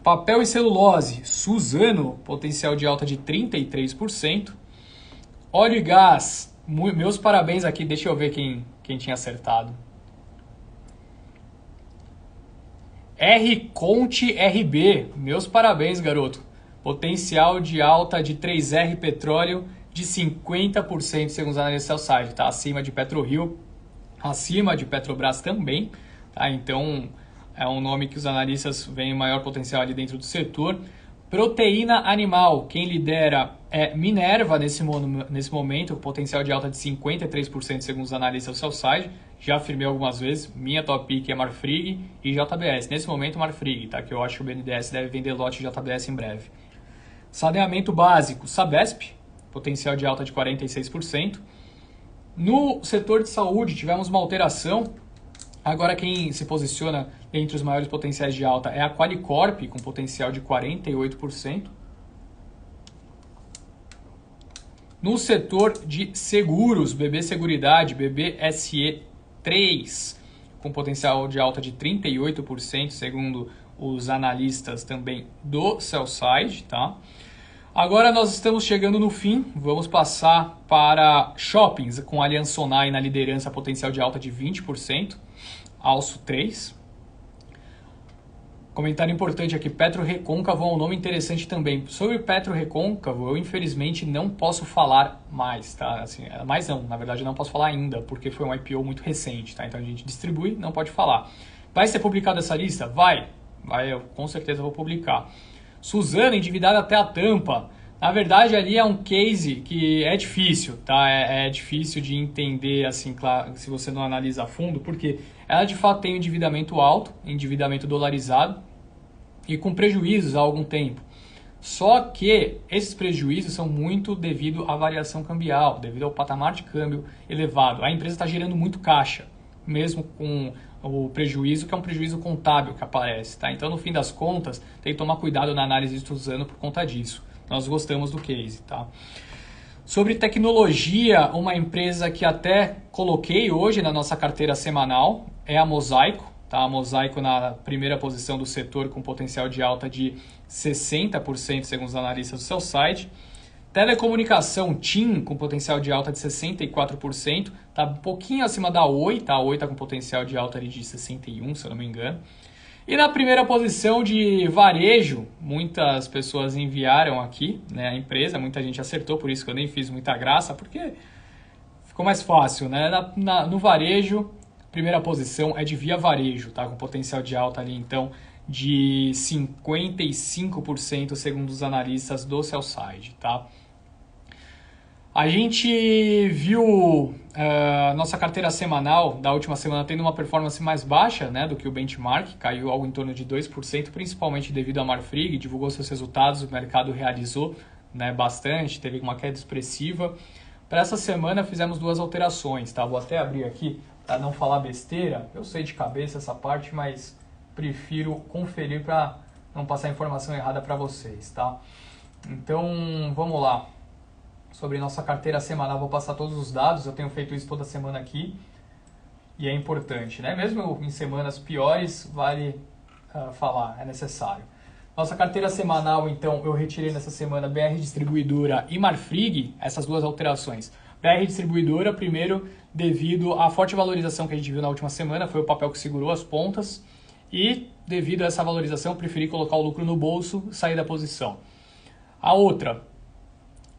Papel e celulose, Suzano, potencial de alta de 33%. Óleo e gás, meus parabéns aqui, deixa eu ver quem tinha acertado. Conte RB, meus parabéns, garoto. Potencial de alta de 3R Petróleo de 50% segundo os analistas sell-side, tá? Acima de PetroRio, acima de Petrobras também, tá? Então é um nome que os analistas veem maior potencial ali dentro do setor. Proteína animal, quem lidera é Minerva nesse momento, com potencial de alta de 53% segundo os analistas do sell-side. Já afirmei algumas vezes, minha top pick é Marfrig e JBS. Nesse momento, Marfrig, tá? Que eu acho que o BNDES deve vender lote de JBS em breve. Saneamento básico, Sabesp, potencial de alta de 46%. No setor de saúde, tivemos uma alteração. Agora quem se posiciona entre os maiores potenciais de alta é a Qualicorp, com potencial de 48%. No setor de seguros, BB Seguridade, BBSE 3, com potencial de alta de 38%, segundo os analistas também do sell-side, tá? Agora nós estamos chegando no fim, vamos passar para shoppings, com Allianz Sonae na liderança, potencial de alta de 20%, Alço 3. Comentário importante aqui, Petro Recôncavo é um nome interessante também. Sobre Petro Recôncavo, eu infelizmente não posso falar mais, tá? Assim, mais não, na verdade não posso falar ainda, porque foi um IPO muito recente, tá? Então a gente distribui, não pode falar. Vai ser publicada essa lista? Vai, eu com certeza vou publicar. Suzano, endividada até a tampa. Na verdade, ali é um case que é difícil, tá? É difícil de entender, assim, claro, se você não analisa a fundo, porque ela de fato tem um endividamento alto, endividamento dolarizado, e com prejuízos há algum tempo. Só que esses prejuízos são muito devido à variação cambial, devido ao patamar de câmbio elevado. A empresa está gerando muito caixa, mesmo com o prejuízo, que é um prejuízo contábil que aparece, tá? Então, no fim das contas, tem que tomar cuidado na análise de Suzano por conta disso. Nós gostamos do case, tá? Sobre tecnologia, uma empresa que até coloquei hoje na nossa carteira semanal é a Mosaico, tá? A Mosaico na primeira posição do setor com potencial de alta de 60%, segundo os analistas do sell-side. Telecomunicação TIM com potencial de alta de 64%, está um pouquinho acima da Oi, tá? A Oi está com potencial de alta de 61%, se eu não me engano. E na primeira posição de varejo, muitas pessoas enviaram aqui, né, a empresa, muita gente acertou, por isso que eu nem fiz muita graça, porque ficou mais fácil, né? No varejo, primeira posição é de Via Varejo, tá? Com potencial de alta ali, então, de 55%, segundo os analistas do sell-side, tá? A gente viu nossa carteira semanal da última semana tendo uma performance mais baixa, né, do que o benchmark, caiu algo em torno de 2%, principalmente devido a Marfrig, divulgou seus resultados, o mercado realizou, né, bastante, teve uma queda expressiva. Para essa semana fizemos duas alterações, tá? Vou até abrir aqui para não falar besteira, eu sei de cabeça essa parte, mas prefiro conferir para não passar informação errada para vocês, tá? Então, vamos lá. Sobre nossa carteira semanal, vou passar todos os dados, eu tenho feito isso toda semana aqui e é importante, né? Mesmo em semanas piores, vale falar, é necessário. Nossa carteira semanal, então, eu retirei nessa semana BR Distribuidora e Marfrig, essas duas alterações. BR Distribuidora, primeiro, devido à forte valorização que a gente viu na última semana, foi o papel que segurou as pontas e, devido a essa valorização, preferi colocar o lucro no bolso e sair da posição. A outra,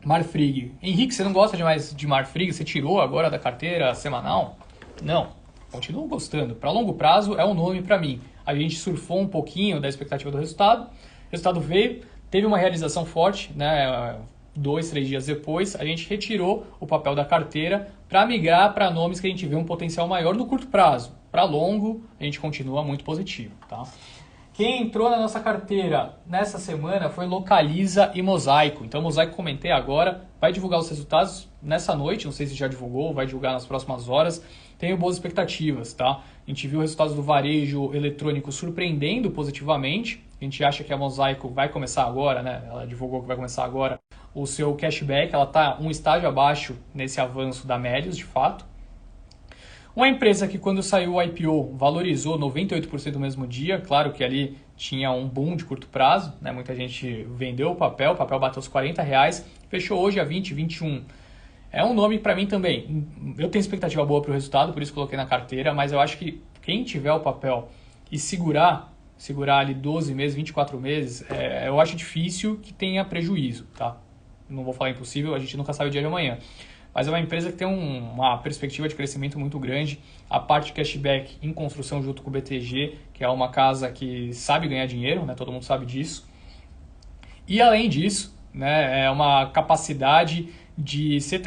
Marfrig. Henrique, você não gosta demais de Marfrig? Você tirou agora da carteira semanal? Não, continuo gostando. Para longo prazo é um nome para mim. A gente surfou um pouquinho da expectativa do resultado. O resultado veio, teve uma realização forte, né? 2, 3 dias depois, a gente retirou o papel da carteira para migrar para nomes que a gente vê um potencial maior no curto prazo. Para longo, a gente continua muito positivo, tá? Quem entrou na nossa carteira nessa semana foi Localiza e Mosaico. Então, Mosaico comentei agora, vai divulgar os resultados nessa noite, não sei se já divulgou, vai divulgar nas próximas horas. Tenho boas expectativas, tá? A gente viu resultados do varejo eletrônico surpreendendo positivamente. A gente acha que a Mosaico vai começar agora, né? Ela divulgou que vai começar agora o seu cashback. Ela está um estágio abaixo nesse avanço da Melius, de fato. Uma empresa que quando saiu o IPO valorizou 98% no mesmo dia, claro que ali tinha um boom de curto prazo, né? Muita gente vendeu o papel bateu os R$40, fechou hoje a 20, 21. É um nome para mim também, eu tenho expectativa boa para o resultado, por isso coloquei na carteira, mas eu acho que quem tiver o papel e segurar ali 12 meses, 24 meses, eu acho difícil que tenha prejuízo, tá? não vou falar impossível, a gente nunca sabe o dia de amanhã. Mas é uma empresa que tem uma perspectiva de crescimento muito grande. A parte de cashback em construção junto com o BTG, que é uma casa que sabe ganhar dinheiro, né? Todo mundo sabe disso. E além disso, né, é uma capacidade de ser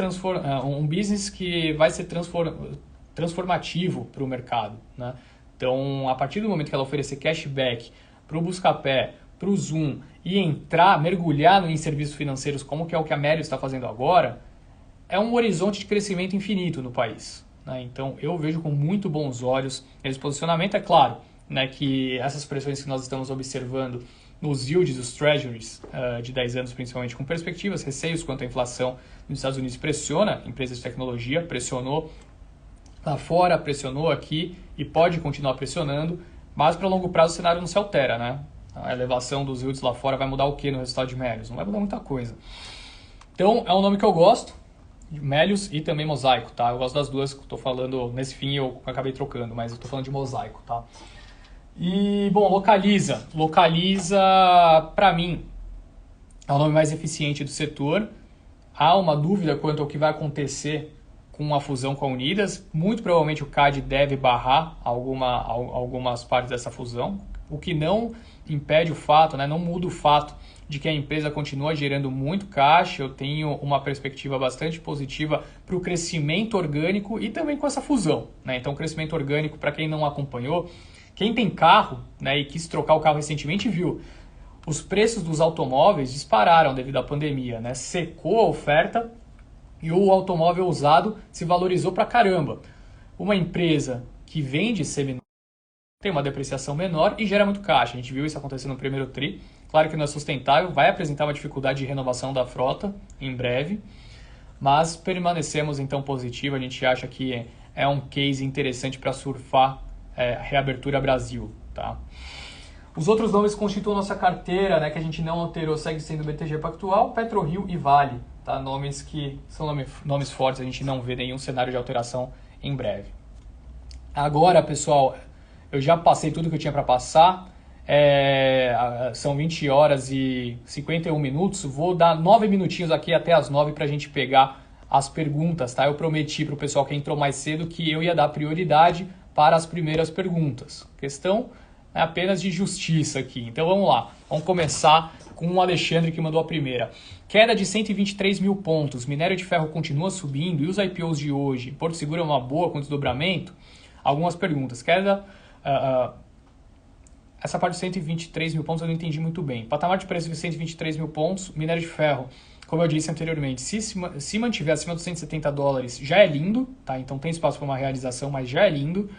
um business que vai ser transformativo para o mercado, né? Então, a partir do momento que ela oferecer cashback para o Buscapé, para o Zoom e mergulhar em serviços financeiros, como que é o que a Melius está fazendo agora, é um horizonte de crescimento infinito no país, né? Então, eu vejo com muito bons olhos esse posicionamento. É claro, né, que essas pressões que nós estamos observando nos yields dos treasuries de 10 anos, principalmente com perspectivas, receios quanto à inflação nos Estados Unidos, pressiona empresas de tecnologia, pressionou lá fora, pressionou aqui e pode continuar pressionando, mas para longo prazo o cenário não se altera, né? A elevação dos yields lá fora vai mudar o que no resultado de Melius? Não vai mudar muita coisa. Então, é um nome que eu gosto, Melius e também Mosaico, tá? Eu gosto das duas, que eu tô falando, nesse fim eu acabei trocando, mas eu tô falando de Mosaico, tá? E, bom, Localiza. Localiza, para mim, é o nome mais eficiente do setor. Há uma dúvida quanto ao que vai acontecer com a fusão com a Unidas. Muito provavelmente o CAD deve barrar algumas partes dessa fusão, o que não impede o fato, né, não muda o fato de que a empresa continua gerando muito caixa. Eu tenho uma perspectiva bastante positiva para o crescimento orgânico e também com essa fusão, né? Então, crescimento orgânico, para quem não acompanhou, quem tem carro, né, e quis trocar o carro recentemente viu, os preços dos automóveis dispararam devido à pandemia, né? Secou a oferta e o automóvel usado se valorizou pra caramba. Uma empresa que vende seminovos tem uma depreciação menor e gera muito caixa. A gente viu isso acontecer no primeiro tri. Claro que não é sustentável, vai apresentar uma dificuldade de renovação da frota em breve, mas permanecemos então positivo. A gente acha que é um case interessante para surfar Reabertura Brasil, tá? Os outros nomes que constituem nossa carteira, né, que a gente não alterou, segue sendo BTG Pactual, PetroRio e Vale, tá? Nomes que são nomes fortes, a gente não vê nenhum cenário de alteração em breve. Agora, pessoal, eu já passei tudo que eu tinha para passar, são 20 horas e 51 minutos, vou dar 9 minutinhos aqui até as 9 para a gente pegar as perguntas, tá? Eu prometi para o pessoal que entrou mais cedo que eu ia dar prioridade para as primeiras perguntas. Questão apenas de justiça aqui. Então vamos lá. Vamos começar com o Alexandre que mandou a primeira. Queda de 123 mil pontos. Minério de ferro continua subindo e os IPOs de hoje? Porto Seguro é uma boa com desdobramento? Algumas perguntas. Queda... essa parte de 123 mil pontos eu não entendi muito bem. Patamar de preço de 123 mil pontos. Minério de ferro, como eu disse anteriormente, se mantiver acima dos $170 já é lindo, tá? Então tem espaço para uma realização, mas já é lindo.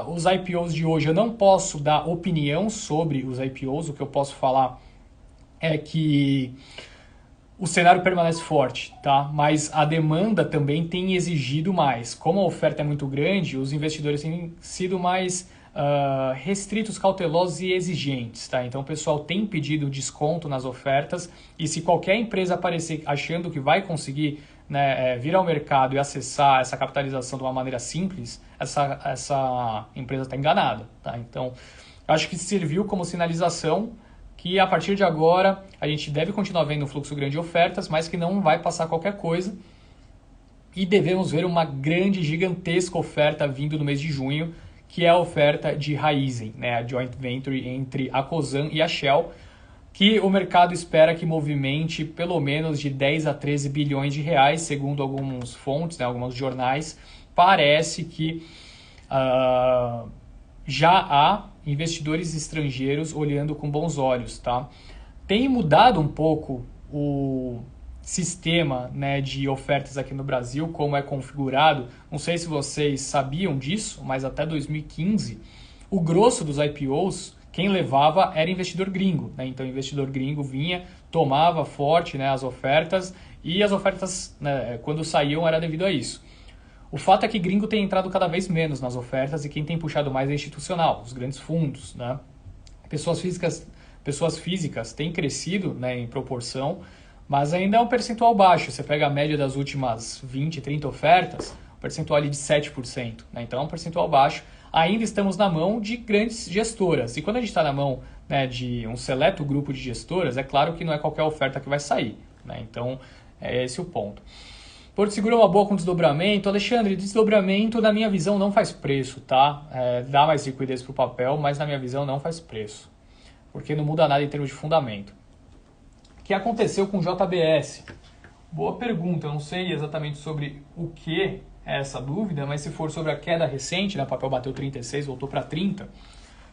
Os IPOs de hoje eu não posso dar opinião sobre os IPOs, o que eu posso falar é que o cenário permanece forte, tá? Mas a demanda também tem exigido mais. Como a oferta é muito grande, os investidores têm sido mais restritos, cautelosos e exigentes, tá? Então o pessoal tem pedido desconto nas ofertas e se qualquer empresa aparecer achando que vai conseguir, né, vir ao mercado e acessar essa capitalização de uma maneira simples, essa empresa está enganada, tá? Então acho que serviu como sinalização que a partir de agora a gente deve continuar vendo um fluxo grande de ofertas, mas que não vai passar qualquer coisa e devemos ver uma grande, gigantesca oferta vindo no mês de junho, que é a oferta de Raízen, né, a joint venture entre a Cosan e a Shell, que o mercado espera que movimente pelo menos de 10 a 13 bilhões de reais, segundo algumas fontes, né, alguns jornais. Parece que já há investidores estrangeiros olhando com bons olhos, tá? Tem mudado um pouco o sistema, né, de ofertas aqui no Brasil, como é configurado. Não sei se vocês sabiam disso, mas até 2015, o grosso dos IPOs, quem levava era investidor gringo, né? Então, o investidor gringo vinha, tomava forte, né, as ofertas, e as ofertas, né, quando saíam, era devido a isso. O fato é que gringo tem entrado cada vez menos nas ofertas e quem tem puxado mais é institucional, os grandes fundos, né? Pessoas físicas têm crescido, né, em proporção, mas ainda é um percentual baixo. Você pega a média das últimas 20, 30 ofertas, um percentual ali de 7%, né? Então é um percentual baixo. Ainda estamos na mão de grandes gestoras. E quando a gente está na mão, né, de um seleto grupo de gestoras, é claro que não é qualquer oferta que vai sair. né? Então, é esse o ponto. Porto Seguro é uma boa com desdobramento. Alexandre, desdobramento, na minha visão, não faz preço, tá? Dá mais liquidez para o papel, mas na minha visão não faz preço. Porque não muda nada em termos de fundamento. O que aconteceu com o JBS? Boa pergunta, eu não sei exatamente sobre o que é essa dúvida, mas se for sobre a queda recente, né, o papel bateu 36, voltou para 30,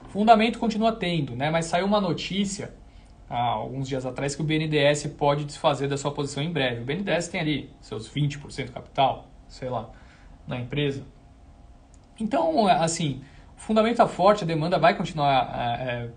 fundamento continua tendo, né, mas saiu uma notícia há alguns dias atrás que o BNDES pode desfazer da sua posição em breve. O BNDES tem ali seus 20% de capital, sei lá, na empresa. Então, assim, o fundamento está forte, a demanda vai continuar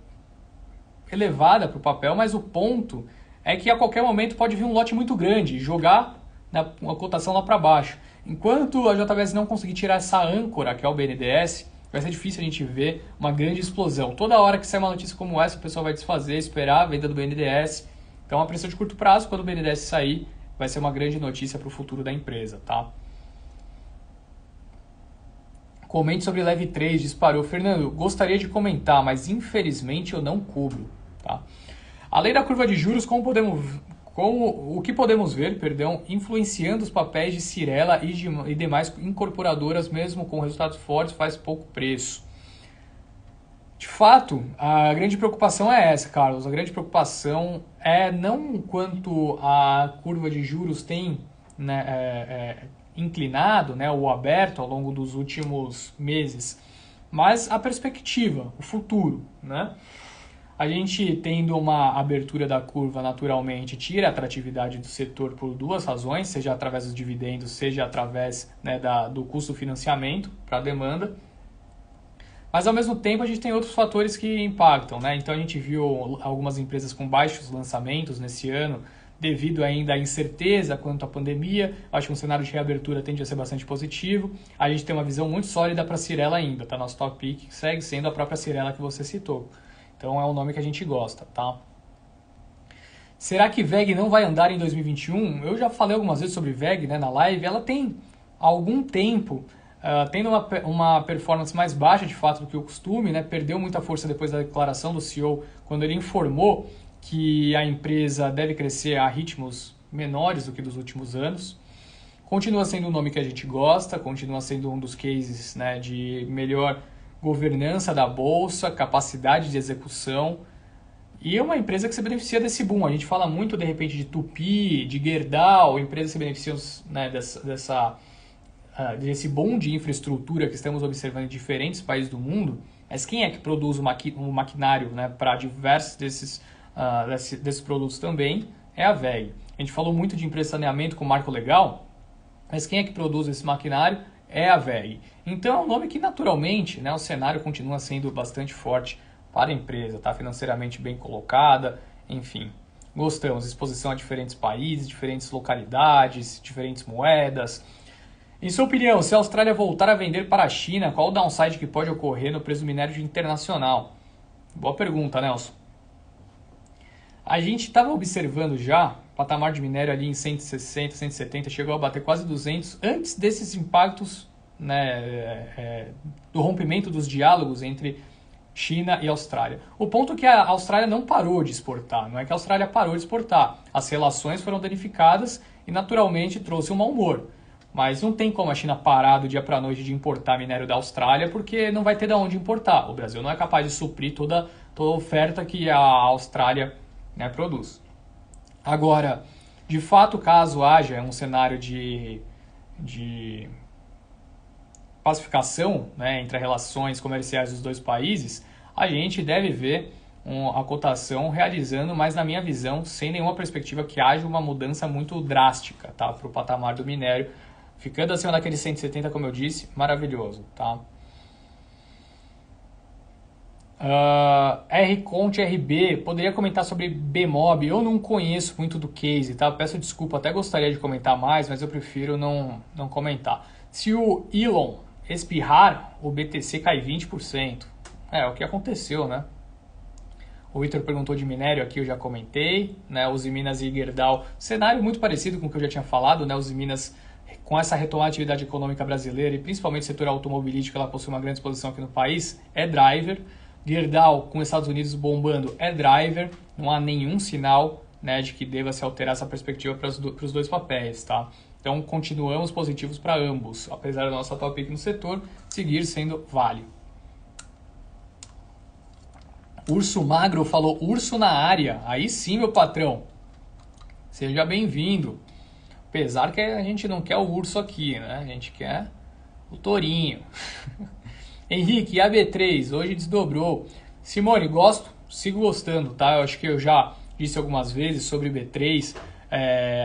elevada para o papel, mas o ponto é que a qualquer momento pode vir um lote muito grande e jogar, né, uma cotação lá para baixo. Enquanto a JBS não conseguir tirar essa âncora, que é o BNDES, vai ser difícil a gente ver uma grande explosão. Toda hora que sai uma notícia como essa, o pessoal vai desfazer, esperar a venda do BNDES. Então, a pressão de curto prazo, quando o BNDES sair, vai ser uma grande notícia para o futuro da empresa, tá? Comente sobre Leve 3, disparou. Fernando, gostaria de comentar, mas infelizmente eu não cubro, tá? Além da curva de juros, o que podemos ver, influenciando os papéis de Cyrela e demais incorporadoras, mesmo com resultados fortes, faz pouco preço. De fato, a grande preocupação é essa, Carlos. A grande preocupação é não quanto a curva de juros tem, né, inclinado, né, ou aberto ao longo dos últimos meses, mas a perspectiva, o futuro, né? A gente tendo uma abertura da curva naturalmente tira a atratividade do setor por duas razões, seja através dos dividendos, seja através, né, do custo do financiamento para a demanda. Mas ao mesmo tempo a gente tem outros fatores que impactam, né? Então a gente viu algumas empresas com baixos lançamentos nesse ano, devido ainda à incerteza quanto à pandemia. Acho que um cenário de reabertura tende a ser bastante positivo. A gente tem uma visão muito sólida para a Cyrela ainda, tá? Nosso top pick segue sendo a própria Cyrela que você citou. Então é um nome que a gente gosta, tá? Será que VEG não vai andar em 2021? Eu já falei algumas vezes sobre VEG, né, na live. Ela tem algum tempo tendo uma performance mais baixa de fato do que o costume, né? Perdeu muita força depois da declaração do CEO, quando ele informou que a empresa deve crescer a ritmos menores do que dos últimos anos. Continua sendo um nome que a gente gosta, continua sendo um dos cases, né, de melhor governança da bolsa, capacidade de execução, e é uma empresa que se beneficia desse boom. A gente fala muito, de repente, de Tupi, de Gerdau, empresas que se beneficiam, né, desse boom de infraestrutura que estamos observando em diferentes países do mundo. Mas quem é que produz o maquinário, né, para diversos desses produtos também? É a VEG. A gente falou muito de empresa de saneamento com marco legal, mas quem é que produz esse maquinário? É a VEG. Então é um nome que naturalmente, né, o cenário continua sendo bastante forte para a empresa, tá financeiramente bem colocada, enfim. Gostamos, exposição a diferentes países, diferentes localidades, diferentes moedas. Em sua opinião, se a Austrália voltar a vender para a China, qual o downside que pode ocorrer no preço do minério internacional? Boa pergunta, Nelson. A gente estava observando já patamar de minério ali em 160, 170, chegou a bater quase 200 antes desses impactos, né, do rompimento dos diálogos entre China e Austrália. O ponto é que a Austrália não parou de exportar, não é que a Austrália parou de exportar. As relações foram danificadas e naturalmente trouxe um mau humor. Mas não tem como a China parar do dia para a noite de importar minério da Austrália, porque não vai ter de onde importar. O Brasil não é capaz de suprir toda a oferta que a Austrália, né, produz. Agora, de fato, caso haja um cenário de pacificação, né, entre as relações comerciais dos dois países, a gente deve ver a cotação realizando, mas na minha visão, sem nenhuma perspectiva que haja uma mudança muito drástica, tá, para o patamar do minério. Ficando acima daquele 170, como eu disse, maravilhoso, tá? Rconte RB, poderia comentar sobre Bmob? Eu não conheço muito do case, tá? Peço desculpa, até gostaria de comentar mais, mas eu prefiro não comentar. Se o Elon espirrar, o BTC cai 20%. É o que aconteceu, né? O Victor perguntou de minério aqui, eu já comentei, né? Os Minas e Gerdau, cenário muito parecido com o que eu já tinha falado, né? Os Minas, com essa retomada de atividade econômica brasileira e principalmente o setor automobilístico, ela possui uma grande exposição aqui no país, é driver. Gerdau, com os Estados Unidos bombando, é driver. Não há nenhum sinal né, de que deva se alterar essa perspectiva para os dois papéis, tá? Então, continuamos positivos para ambos, apesar da nossa atual pique no setor seguir sendo Vale. Urso Magro falou, urso na área. Aí sim, meu patrão. Seja bem-vindo. Apesar que a gente não quer o urso aqui, né? A gente quer o tourinho. Henrique, AB3, hoje desdobrou. Simone, gosto, sigo gostando, tá? Eu acho que eu já disse algumas vezes sobre B3,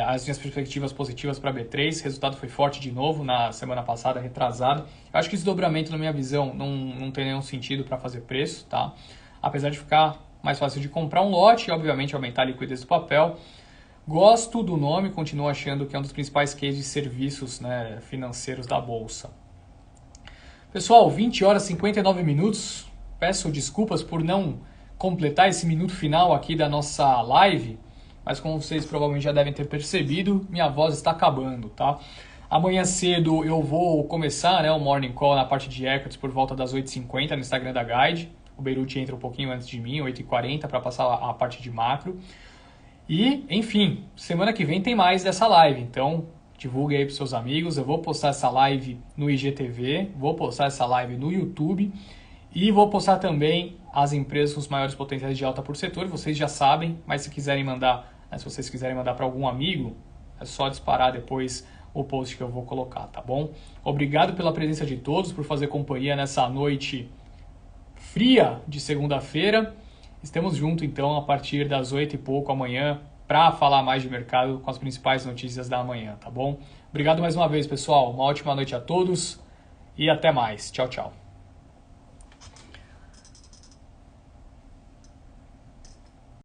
as minhas perspectivas positivas para B3. O resultado foi forte de novo na semana passada, retrasada. Eu acho que desdobramento, na minha visão, não tem nenhum sentido para fazer preço, tá? Apesar de ficar mais fácil de comprar um lote e, obviamente, aumentar a liquidez do papel. Gosto do nome, continuo achando que é um dos principais cases de serviços, né, financeiros da Bolsa. Pessoal, 20 horas e 59 minutos. Peço desculpas por não completar esse minuto final aqui da nossa live, mas como vocês provavelmente já devem ter percebido, minha voz está acabando, tá? Amanhã cedo eu vou começar, né, o Morning Call na parte de equities por volta das 8h50 no Instagram da Guide. O Beirute entra um pouquinho antes de mim, 8h40, para passar a parte de macro. E, enfim, semana que vem tem mais dessa live, então divulgue aí para seus amigos. Eu vou postar essa live no IGTV, vou postar essa live no YouTube e vou postar também as empresas com os maiores potenciais de alta por setor. Vocês já sabem, mas se quiserem mandar, né, se vocês quiserem mandar para algum amigo, é só disparar depois o post que eu vou colocar, tá bom? Obrigado pela presença de todos, por fazer companhia nessa noite fria de segunda-feira. Estamos juntos então a partir das 8 e pouco amanhã para falar mais de mercado com as principais notícias da manhã, tá bom? Obrigado mais uma vez, pessoal. Uma ótima noite a todos e até mais. Tchau, tchau.